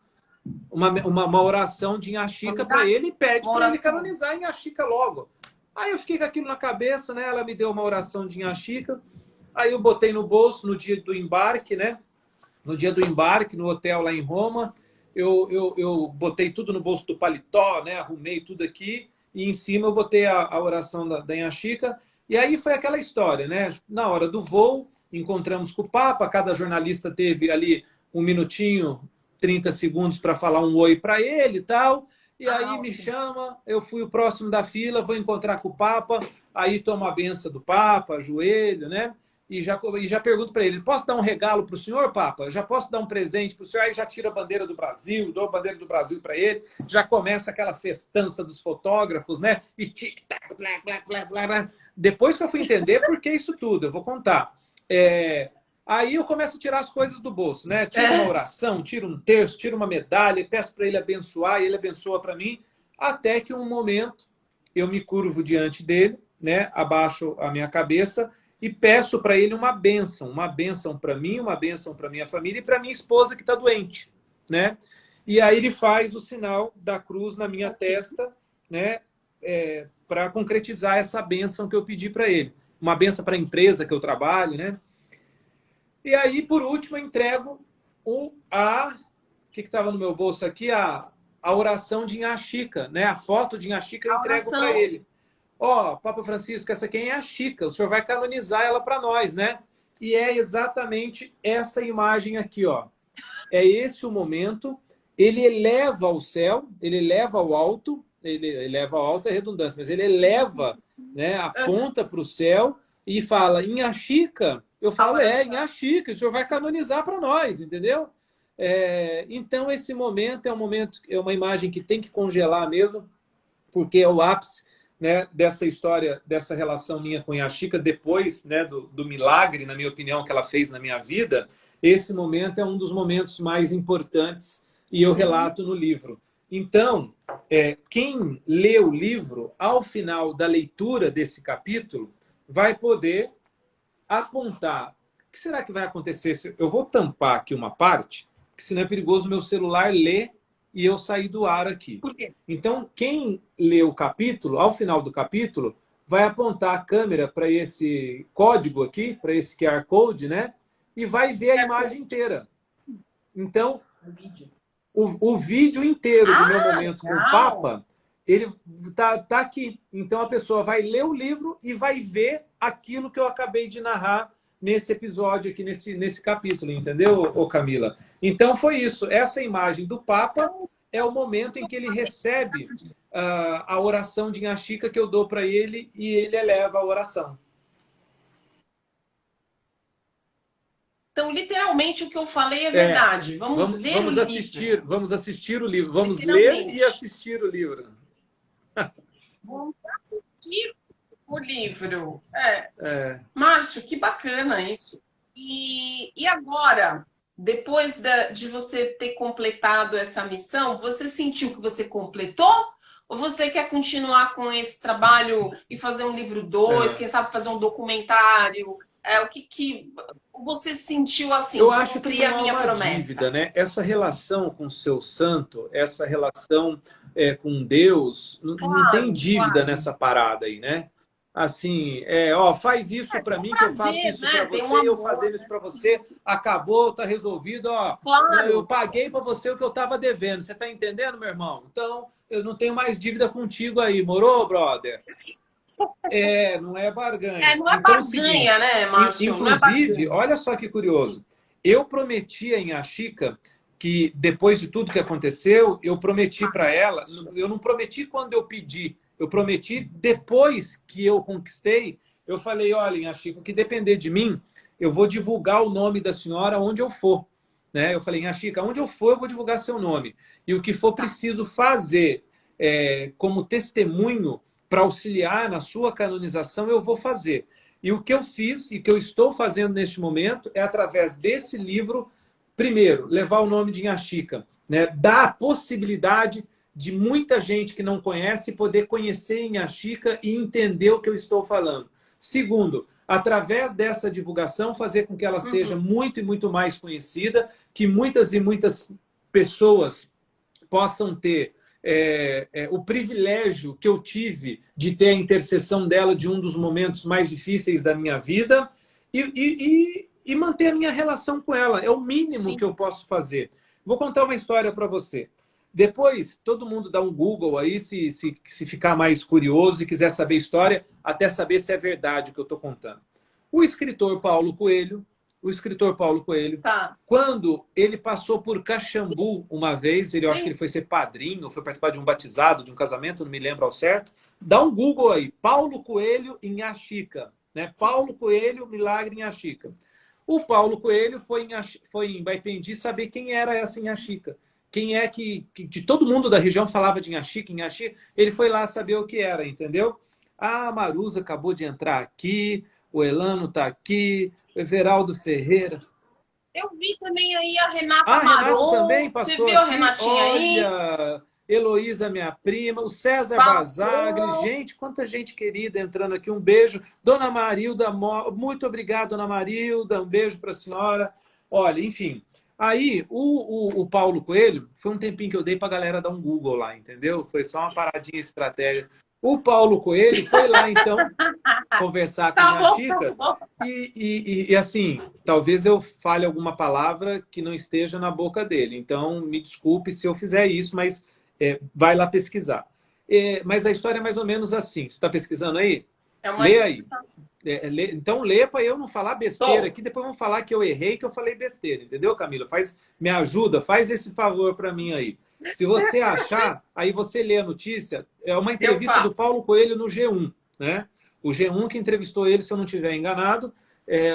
uma oração de Inhaxica para ele e pede para ele canonizar Inhaxica logo. Aí eu fiquei com aquilo na cabeça, né? Ela me deu uma oração de Inhaxica. Aí eu botei no bolso no dia do embarque, né? No dia do embarque, no hotel lá em Roma, eu botei tudo no bolso do paletó, né? Arrumei tudo aqui e em cima eu botei a oração da Inhaxica. E aí foi aquela história, né? Na hora do voo, encontramos com o Papa, cada jornalista teve ali um minutinho, 30 segundos para falar um oi para ele e tal. E aí me chama, eu fui o próximo da fila, vou encontrar com o Papa, aí tomo a benção do Papa, ajoelho, né? E já pergunto para ele, posso dar um regalo para o senhor, Papa? Já posso dar um presente para o senhor? Aí já tiro a bandeira do Brasil, dou a bandeira do Brasil para ele, já começa aquela festança dos fotógrafos, né? E tic-tac, blá, blá, blá, blá, blá. Depois que eu fui entender por que isso tudo, eu vou contar. Aí eu começo a tirar as coisas do bolso, né? Tiro uma oração, tiro um terço, tiro uma medalha, peço para ele abençoar, e ele abençoa para mim, até que um momento eu me curvo diante dele, né? Abaixo a minha cabeça e peço para ele uma bênção para mim, uma bênção para minha família e para minha esposa que está doente, né? E aí ele faz o sinal da cruz na minha testa, né? Para concretizar essa bênção que eu pedi para ele. Uma bênção para a empresa que eu trabalho, né? E aí, por último, eu entrego o que estava no meu bolso aqui? A oração de Inhaxica, né? A foto de Inhaxica eu entrego para ele. Papa Francisco, essa aqui é a Chica, o senhor vai canonizar ela para nós, né? E é exatamente essa imagem aqui, ó. É esse o momento. Ele eleva ao céu, ele eleva ao alto, ele eleva ao alto é redundância, mas ele eleva, né, aponta para o céu e fala, Inhaxica. Eu falo, Inhaxica, o senhor vai canonizar para nós, entendeu? Então, esse momento é uma imagem que tem que congelar mesmo, porque é o ápice, né, dessa história, dessa relação minha com Inhaxica, depois, né, do milagre, na minha opinião, que ela fez na minha vida. Esse momento é um dos momentos mais importantes e eu relato no livro. Então, quem lê o livro, ao final da leitura desse capítulo, vai poder apontar. O que será que vai acontecer? Eu vou tampar aqui uma parte, porque senão é perigoso o meu celular ler e eu sair do ar aqui. Por quê? Então, quem lê o capítulo, ao final do capítulo, vai apontar a câmera para esse código aqui, para esse QR Code, né? E vai ver a imagem inteira. Então, o vídeo inteiro do meu momento com o Papa, ele tá aqui. Então, a pessoa vai ler o livro e vai ver aquilo que eu acabei de narrar nesse episódio aqui, nesse capítulo, entendeu, ô Camila? Então, foi isso. Essa imagem do Papa é o momento em que ele recebe a oração de Inha Chica que eu dou para ele e ele eleva a oração. Então, literalmente, o que eu falei é verdade. Vamos ver vamos o assistir, livro. vamos assistir o livro. Vamos ler e assistir o livro. Vamos assistir o livro. Márcio, que bacana isso. E agora, depois de você ter completado essa missão, você sentiu que você completou? Ou você quer continuar com esse trabalho e fazer um livro 2, quem sabe fazer um documentário? O que você sentiu assim? Eu acho que cumprir a não há minha uma promessa. dívida, né? Essa relação com o seu santo, essa relação com Deus, não tem dívida nessa parada aí, né? Assim, faz isso para mim, que eu faço isso para você, eu fazendo isso para você, acabou, tá resolvido, ó. Eu paguei para você o que eu tava devendo, você tá entendendo, meu irmão? Então, eu não tenho mais dívida contigo aí, morou, brother? Não é barganha. Não é então, barganha, seguinte, né, Márcio? inclusive, olha só que curioso. Sim. Eu prometi a Inha Chica que, depois de tudo que aconteceu, eu prometi para ela, eu não prometi quando eu pedi, eu prometi depois que eu conquistei, eu falei, olha, Inha Chica, que depender de mim, eu vou divulgar o nome da senhora onde eu for. Né? Eu falei, Inha Chica, onde eu for, eu vou divulgar seu nome. E o que for preciso fazer como testemunho para auxiliar na sua canonização, eu vou fazer. E o que eu fiz e que eu estou fazendo neste momento é, através desse livro, primeiro, levar o nome de Inha Chica, né? Dar a possibilidade de muita gente que não conhece poder conhecer Inha Chica e entender o que eu estou falando. Segundo, através dessa divulgação, fazer com que ela seja muito e muito mais conhecida, que muitas e muitas pessoas possam ter o privilégio que eu tive de ter a intercessão dela de um dos momentos mais difíceis da minha vida e manter a minha relação com ela. É o mínimo que eu posso fazer. Vou contar uma história para você. Depois, todo mundo dá um Google aí, se ficar mais curioso e quiser saber história, até saber se é verdade o que eu estou contando. O escritor Paulo Coelho, quando ele passou por Caxambu uma vez, eu acho que ele foi ser padrinho, foi participar de um batizado, de um casamento, não me lembro ao certo. Dá um Google aí, Paulo Coelho em Inha Chica, né? Paulo Coelho, milagre em Inha Chica. O Paulo Coelho foi em Baipendi saber quem era essa Inha Chica. Quem é que todo mundo da região falava de Inha Chica, ele foi lá saber o que era, entendeu? A Maruza acabou de entrar aqui, o Elano está aqui, o Everaldo Ferreira. Eu vi também aí a Renata Maron. Renata também passou. Você viu a Renatinha aí? Olha, Heloísa, minha prima, o César Basagre. Gente, quanta gente querida entrando aqui. Um beijo. Dona Marilda, muito obrigado, Dona Marilda. Um beijo para a senhora. Olha, enfim. Aí, o Paulo Coelho, foi um tempinho que eu dei para a galera dar um Google lá, entendeu? Foi só uma paradinha estratégia. O Paulo Coelho foi lá, então, conversar com a Inha Chica. E assim, talvez eu fale alguma palavra que não esteja na boca dele. Então, me desculpe se eu fizer isso, mas vai lá pesquisar. Mas a história é mais ou menos assim. Você está pesquisando aí? Lê aí. Então, lê para eu não falar besteira aqui. Depois vão falar que eu errei, que eu falei besteira. Entendeu, Camila? Me ajuda, faz esse favor para mim aí. Se você achar, aí você lê a notícia. É uma entrevista do Paulo Coelho no G1, né? O G1 que entrevistou ele, se eu não estiver enganado,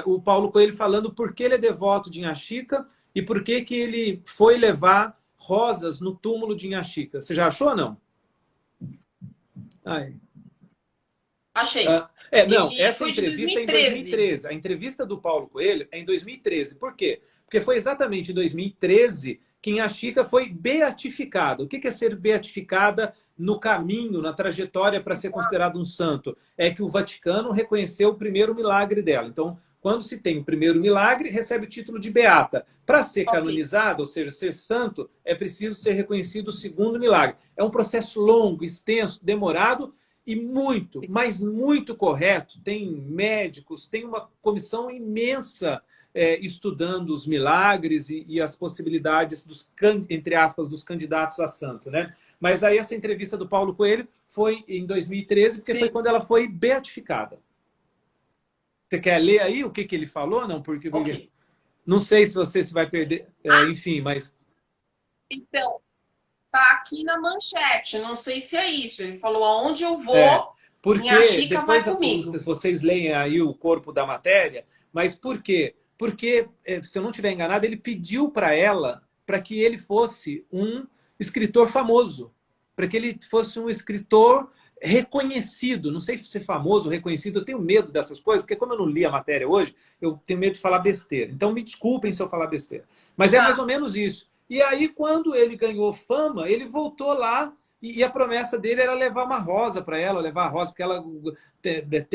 o Paulo Coelho falando por que ele é devoto de Inha Chica e por que ele foi levar rosas no túmulo de Inha Chica. Você já achou ou não? Ai. Achei. Não, essa entrevista é em 2013. A entrevista do Paulo Coelho é em 2013. Por quê? Porque foi exatamente em 2013 que Inha Chica foi beatificada. O que é ser beatificada no caminho, na trajetória para ser considerado um santo? É que o Vaticano reconheceu o primeiro milagre dela. Então, quando se tem o primeiro milagre, recebe o título de beata. Para ser canonizado, ou seja, ser santo, é preciso ser reconhecido o segundo milagre. É um processo longo, extenso, demorado e muito, mas muito correto. Tem médicos, tem uma comissão imensa estudando os milagres e as possibilidades dos, entre aspas, dos candidatos a santo, né? Mas aí essa entrevista do Paulo Coelho foi em 2013, porque foi Sim. quando ela foi beatificada. Você quer ler aí o que ele falou? Não, porque Ok. não sei se você se vai perder, Ah, enfim, mas então, tá aqui na manchete. Não sei se é isso. Ele falou: aonde eu é, vou, minha porque Chica vai depois comigo. vocês leem aí o corpo da matéria, mas por quê? Porque, se eu não estiver enganado, ele pediu para ela para que ele fosse um escritor famoso, para que ele fosse um escritor reconhecido. Não sei se é famoso ou reconhecido, eu tenho medo dessas coisas, porque como eu não li a matéria hoje, eu tenho medo de falar besteira. Então me desculpem se eu falar besteira. Mas é mais Tá. ou menos isso. E aí, quando ele ganhou fama, ele voltou lá e a promessa dele era levar uma rosa para ela, levar a rosa, porque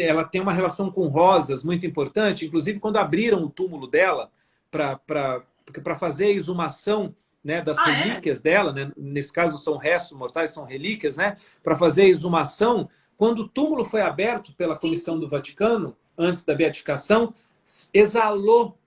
ela tem uma relação com rosas muito importante. Inclusive, quando abriram o túmulo dela para fazer a exumação, né, das Ah, é? relíquias dela, né, nesse caso são restos mortais, são relíquias, né, para fazer a exumação, quando o túmulo foi aberto pela Sim, Comissão sim. do Vaticano, antes da beatificação, exalou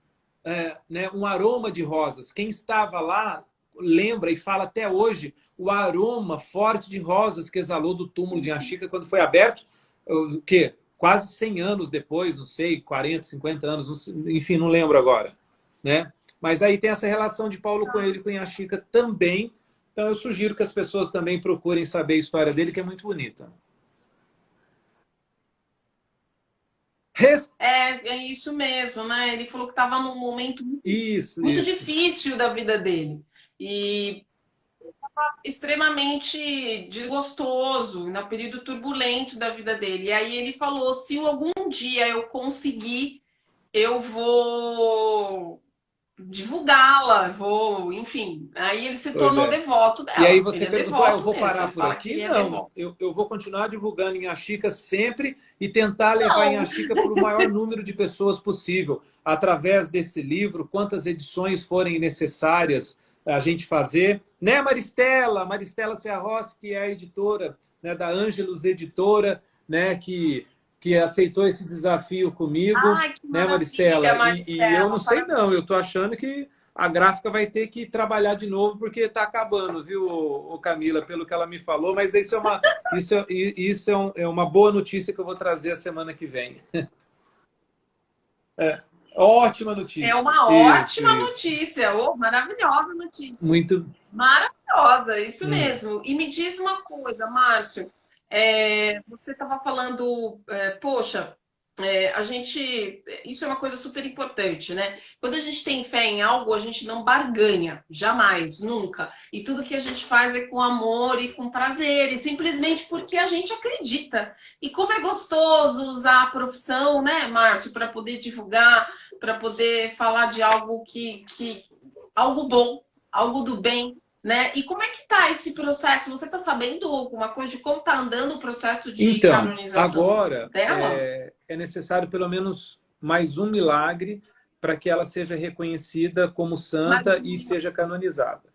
né, um aroma de rosas. Quem estava lá lembra e fala até hoje o aroma forte de rosas que exalou do túmulo de Anchica quando foi aberto, o quê? Quase 100 anos depois, não sei, 40, 50 anos, não sei, enfim, não lembro agora, né? Mas aí tem essa relação de Paulo Coelho com Anchica também. Então eu sugiro que as pessoas também procurem saber a história dele, que é muito bonita. Res... É isso mesmo, né? Ele falou que estava num momento muito, Isso, muito isso. difícil da vida dele. E extremamente desgostoso, no período turbulento da vida dele. E aí ele falou: se algum dia eu conseguir, eu vou divulgá-la, vou, enfim. Aí ele se Pois tornou é. devoto E aí dela. Ele você é perguntou, eu devoto vou mesmo. parar Ele por fala que aqui? ele é Não, devoto. eu vou continuar divulgando em Axica sempre e tentar levar em Não, Axica para o maior número de pessoas possível, através desse livro, quantas edições forem necessárias a gente fazer. Né, Maristela? Maristela Serros, que é a editora, né, da Ângelos Editora, né, que aceitou esse desafio comigo, ai, que né, maravilha, Maristela? E eu não Maristela. sei não, eu estou achando que a gráfica vai ter que trabalhar de novo porque está acabando, viu, Camila, pelo que ela me falou, mas isso é uma boa notícia que eu vou trazer a semana que vem. É, ótima É notícia. uma Isso, ótima isso. notícia, oh, maravilhosa notícia. Muito. Maravilhosa, isso Hum. mesmo. E me diz uma coisa, Márcio, você estava falando, poxa, a gente, isso é uma coisa super importante, né? Quando a gente tem fé em algo, a gente não barganha, jamais, nunca. E tudo que a gente faz é com amor e com prazer, e simplesmente porque a gente acredita. E como é gostoso usar a profissão, né, Márcio, para poder divulgar, para poder falar de algo que algo bom, algo do bem, né? E como é que tá esse processo? Você tá sabendo alguma coisa de como tá andando o processo de Então, canonização agora dela? é necessário pelo menos mais um milagre para que ela seja reconhecida como santa Mas, e seja canonizada.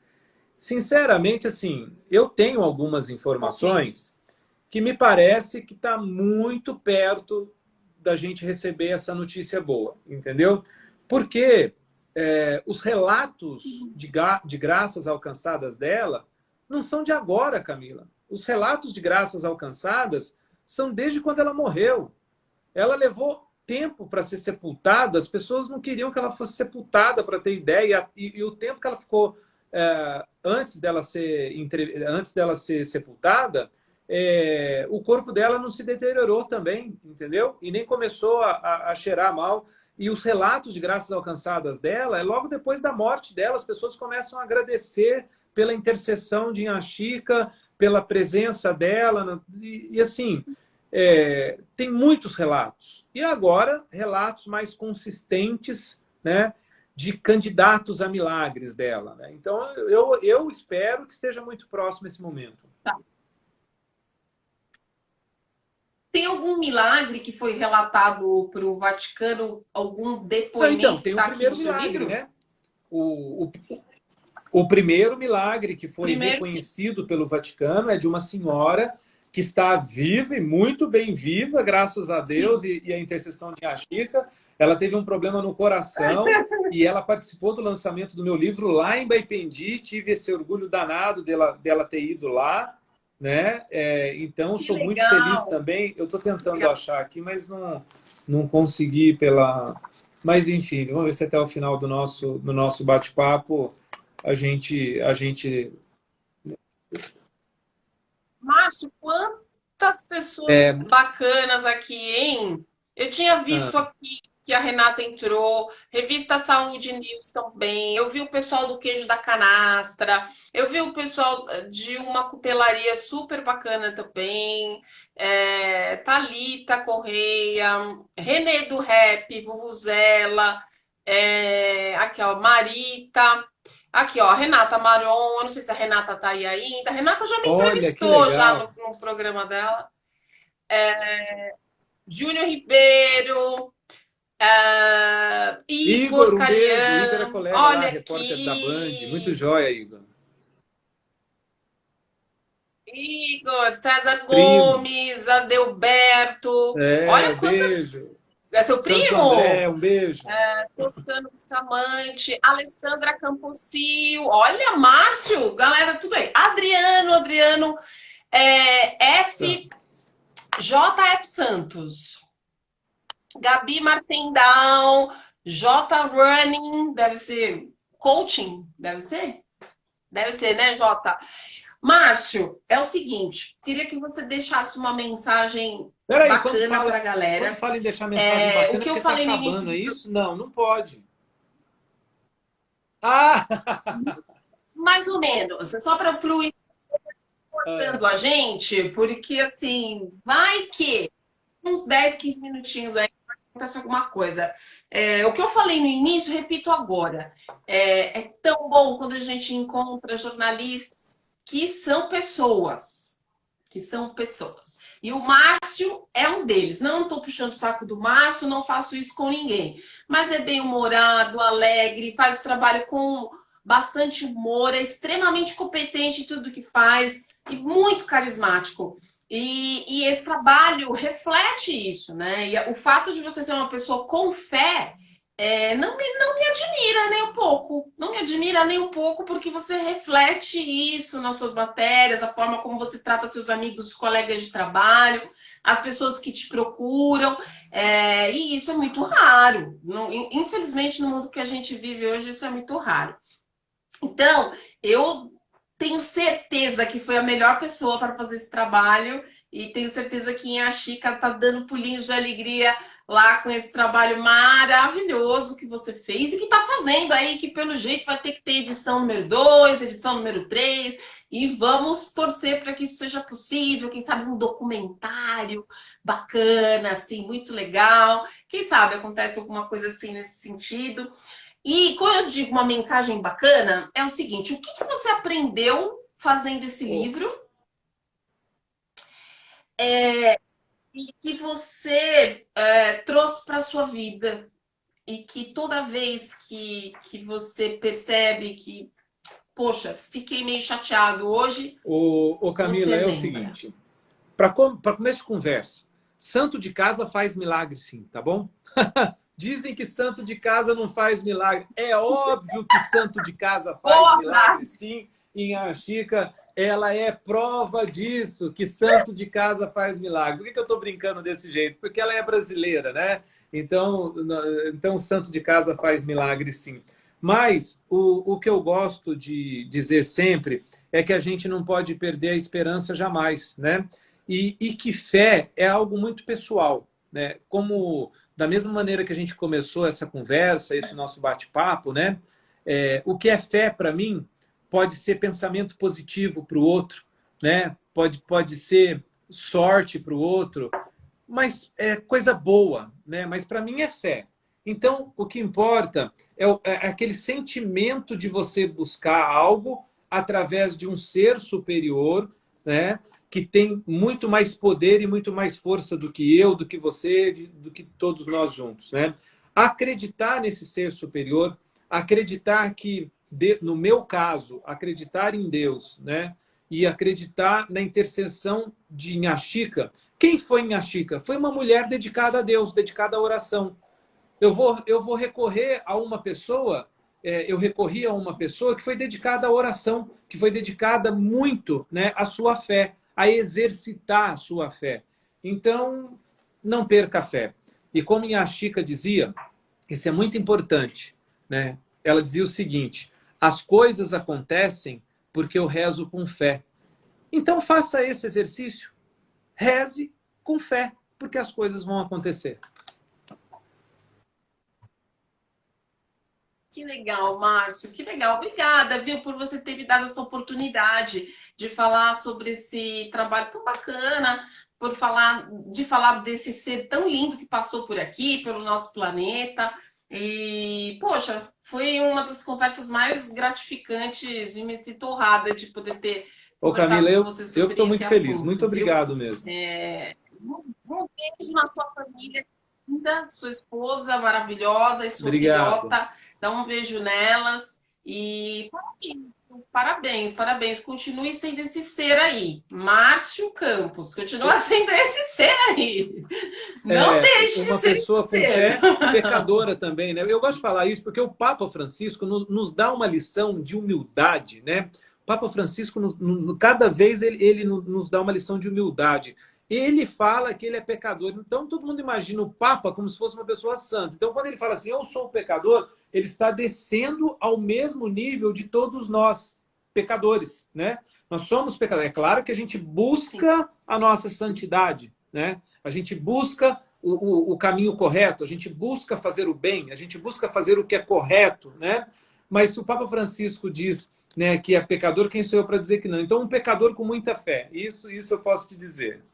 Sinceramente, assim, eu tenho algumas ok. informações que me parece que está muito perto da gente receber essa notícia boa, entendeu? Porque os relatos de graças alcançadas dela não são de agora, Camila. Os relatos de graças alcançadas são desde quando ela morreu. Ela levou tempo para ser sepultada, as pessoas não queriam que ela fosse sepultada, para ter ideia, e o tempo que ela ficou antes dela ser sepultada, o corpo dela não se deteriorou também, entendeu? E nem começou a cheirar mal. E os relatos de graças alcançadas dela, logo depois da morte dela, as pessoas começam a agradecer pela intercessão de Inha Chica, pela presença dela, e assim, tem muitos relatos. E agora, relatos mais consistentes, né, de candidatos a milagres dela. Né? Então, eu espero que esteja muito próximo esse momento. Tá. Tem algum milagre que foi relatado para o Vaticano? Algum Não, então, depoimento que tem o está aqui no primeiro seu milagre, livro? né? O, o, o primeiro milagre que foi Primeiro, sim. reconhecido pelo Vaticano é de uma senhora que está viva e muito bem viva, graças a Sim. Deus e a intercessão de Chica. Ela teve um problema no coração e ela participou do lançamento do meu livro lá em Baipendi. Tive esse orgulho danado dela ter ido lá, né? Então, Que sou muito feliz legal. também. Eu estou tentando Legal. achar aqui, mas não consegui pela... Mas, enfim, vamos ver se até o final do nosso bate-papo a gente... Márcio, quantas pessoas bacanas aqui, hein? Eu tinha visto aqui que a Renata entrou, Revista Saúde News também, eu vi o pessoal do Queijo da Canastra, eu vi o pessoal de uma cutelaria super bacana também, Thalita Correia, Renê do Rap, Vuvuzela, aqui ó, Marita, aqui ó, Renata Maron, eu não sei se a Renata tá aí ainda, a Renata já me Olha, que entrevistou já legal. no programa dela, Júnior Ribeiro, Igor Igor, um beijo. Igor é Calian, colega lá, olha repórter da Band. Muito aqui, joia, Igor. Igor, César Primo. Gomes, Adelberto, olha Um quanta... beijo. É seu Santo André, primo? um beijo. Toscano Bustamante, Alessandra Campocio, olha, Márcio, galera, tudo aí. Adriano, JF Santos, Gabi Martendal, J Running, deve ser coaching, deve ser? Deve ser, né, J? Márcio, é o seguinte, queria que você deixasse uma mensagem Peraí, bacana para a quando galera. fala em deixar mensagem O bacana, que eu porque tá falei no início acabando, é do... isso? Não pode. Ah! Mais ou menos, só para o importando a gente, porque assim, vai que uns 10, 15 minutinhos aí acontece alguma coisa. O que eu falei no início, repito agora. É tão bom quando a gente encontra jornalistas que são pessoas. Que são pessoas. E o Márcio é um deles. Não estou puxando o saco do Márcio, não faço isso com ninguém. Mas é bem-humorado, alegre, faz o trabalho com bastante humor, é extremamente competente em tudo que faz e muito carismático. E esse trabalho reflete isso, né? E o fato de você ser uma pessoa com fé não me admira nem um pouco. Não me admira nem um pouco, porque você reflete isso nas suas matérias, a forma como você trata seus amigos, colegas de trabalho, as pessoas que te procuram. E isso é muito raro. Infelizmente, no mundo que a gente vive hoje, isso é muito raro. Então, eu tenho certeza que foi a melhor pessoa para fazer esse trabalho e tenho certeza que a Chica está dando pulinhos de alegria lá com esse trabalho maravilhoso que você fez e que está fazendo aí, que pelo jeito vai ter que ter edição número 2, edição número 3 e vamos torcer para que isso seja possível, quem sabe um documentário bacana, assim, muito legal, quem sabe acontece alguma coisa assim nesse sentido. E quando eu digo uma mensagem bacana, é o seguinte: o que você aprendeu fazendo esse livro e que você trouxe para a sua vida? E que toda vez que você percebe que, poxa, fiquei meio chateado hoje, Ô Camila, você é o lembra. seguinte. Para começo de conversa, santo de casa faz milagre sim, tá bom? Dizem que santo de casa não faz milagre. É óbvio que santo de casa faz Boa milagre, frase! sim. E a Chica, ela é prova disso, que santo de casa faz milagre. Por que eu estou brincando desse jeito? Porque ela é brasileira, né? Então santo de casa faz milagre, sim. Mas o que eu gosto de dizer sempre é que a gente não pode perder a esperança jamais, né? E que fé é algo muito pessoal, né? Como da mesma maneira que a gente começou essa conversa, esse nosso bate-papo, né? O que é fé para mim pode ser pensamento positivo para o outro, né? Pode ser sorte para o outro, mas é coisa boa, né? Mas para mim é fé. Então, o que importa é aquele sentimento de você buscar algo através de um ser superior, né? Que tem muito mais poder e muito mais força do que eu, do que você, do que todos nós juntos, né? Acreditar nesse ser superior, acreditar que, no meu caso, acreditar em Deus, né? e acreditar na intercessão de Inha Chica. Quem foi Inha Chica? Foi uma mulher dedicada a Deus, dedicada à oração. Eu vou recorrer a uma pessoa, eu recorri a uma pessoa que foi dedicada à oração, que foi dedicada muito, né, à sua fé, a exercitar a sua fé. Então, não perca a fé. E como Inha Chica dizia, isso é muito importante, né? Ela dizia o seguinte: as coisas acontecem porque eu rezo com fé. Então faça esse exercício. Reze com fé, porque as coisas vão acontecer. Que legal, Márcio, que legal. Obrigada, viu, por você ter me dado essa oportunidade de falar sobre esse trabalho tão bacana, de falar desse ser tão lindo que passou por aqui, pelo nosso planeta. E, poxa, foi uma das conversas mais gratificantes e me sinto honrada de poder ter Ô, Camila, conversado com você eu sobre estou esse muito feliz. assunto, Muito viu? obrigado mesmo. Um beijo na sua família linda, sua esposa maravilhosa e sua Obrigado. filhota. Dá um beijo nelas e parabéns, parabéns. Continue sendo esse ser aí. Márcio Campos, continua sendo esse ser aí. Não deixe de uma ser pessoa esse com ser. fé, pecadora também, né? Eu gosto de falar isso porque o Papa Francisco nos dá uma lição de humildade, né? O Papa Francisco, cada vez ele nos dá uma lição de humildade. Ele fala que ele é pecador. Então, todo mundo imagina o Papa como se fosse uma pessoa santa. Então, quando ele fala assim, eu sou um pecador, ele está descendo ao mesmo nível de todos nós, pecadores, né? Nós somos pecadores. É claro que a gente busca a nossa santidade, né? A gente busca o caminho correto, a gente busca fazer o bem, a gente busca fazer o que é correto, né? Mas se o Papa Francisco diz, né, que é pecador, quem sou eu para dizer que não? Então, um pecador com muita fé. Isso eu posso te dizer.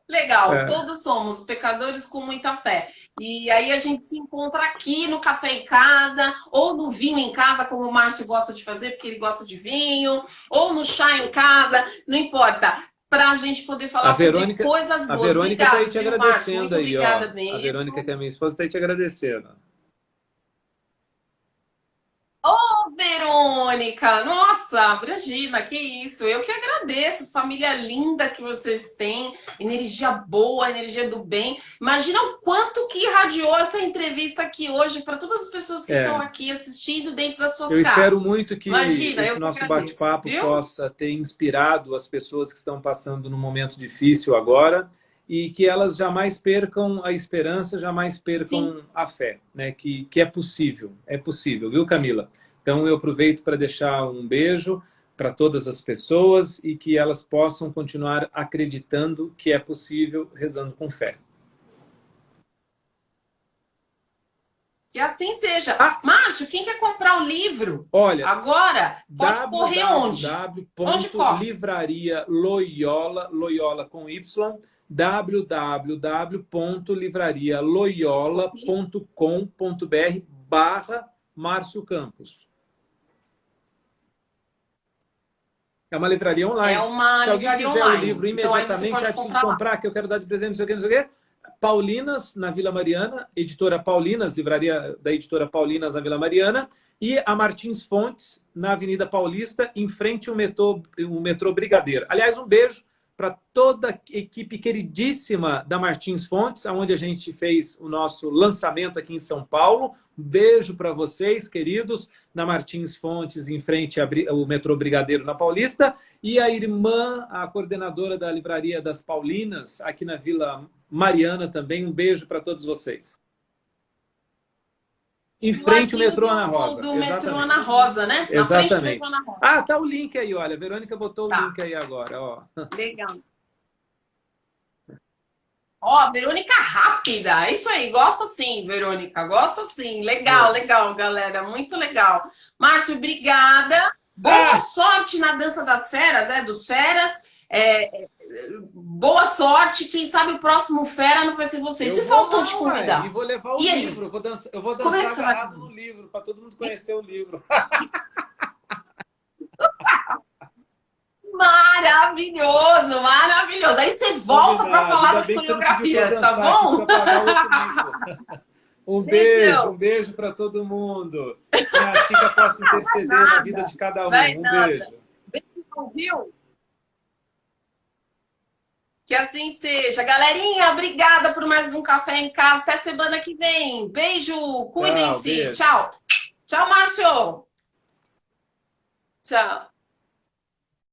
Legal, todos somos pecadores com muita fé. E aí a gente se encontra aqui no Café em Casa, ou no vinho em casa, como o Márcio gosta de fazer, porque ele gosta de vinho, ou no chá em casa, não importa, para a gente poder falar sobre coisas boas. A Verônica está aí te viu, agradecendo, Márcio? Muito aí, obrigada ó. mesmo. A Verônica, que é minha esposa, está aí te agradecendo. Ô, Verônica! Nossa, Bragina, que isso! Eu que agradeço, família linda que vocês têm, energia boa, energia do bem. Imagina o quanto que irradiou essa entrevista aqui hoje para todas as pessoas que estão aqui assistindo dentro das suas casas. Eu espero muito que Imagina, esse nosso bate-papo possa ter inspirado as pessoas que estão passando num momento difícil agora e que elas jamais percam a esperança, jamais percam a fé, né? Que é possível, viu, Camila? Então eu aproveito para deixar um beijo para todas as pessoas e que elas possam continuar acreditando que é possível, rezando com fé. Que assim seja. Márcio, quem quer comprar o livro? Olha, agora pode correr onde? Onde corre? Livraria Loyola, Loyola com Y, www.livrarialoyola.com.br/Márcio Campos. É uma livraria online. É uma Se alguém livraria quiser online. o livro imediatamente, então, preciso comprar, que eu quero dar de presente, não sei o que, não sei o que. Paulinas, na Vila Mariana, editora Paulinas, livraria da editora Paulinas, na Vila Mariana, e a Martins Fontes, na Avenida Paulista, em frente ao metrô Brigadeiro. Aliás, um beijo para toda a equipe queridíssima da Martins Fontes, onde a gente fez o nosso lançamento aqui em São Paulo. Um beijo para vocês, queridos, na Martins Fontes, em frente ao metrô Brigadeiro, na Paulista. E a irmã, a coordenadora da Livraria das Paulinas, aqui na Vila Mariana também. Um beijo para todos vocês. Em frente ao metrô Ana Rosa. Do metrô Ana Rosa, né? Exatamente. Na frente do Ana Rosa. Tá o link aí, olha. A Verônica botou o link aí agora, ó. Legal. Ó, Verônica rápida. É isso aí. Gosto sim, Verônica. Gosto sim. Legal, legal, galera. Muito legal. Márcio, obrigada. Boa sorte na dança das feras, dos feras. Boa sorte. Quem sabe o próximo fera não vai ser você. Se o Faustão te convidar. E vou levar o livro. Eu vou dançar agarrado no livro, para todo mundo conhecer o livro. Maravilhoso, maravilhoso. Aí você volta para falar das coreografias, tá bom? Beijão. Um beijo para todo mundo. Que a Chica possa interceder na vida de cada um. Um beijo. Beijo, viu? Que assim seja. Galerinha, obrigada por mais um Café em Casa. Até semana que vem. Beijo, cuidem-se. Beijo. Tchau. Tchau, Márcio. Tchau.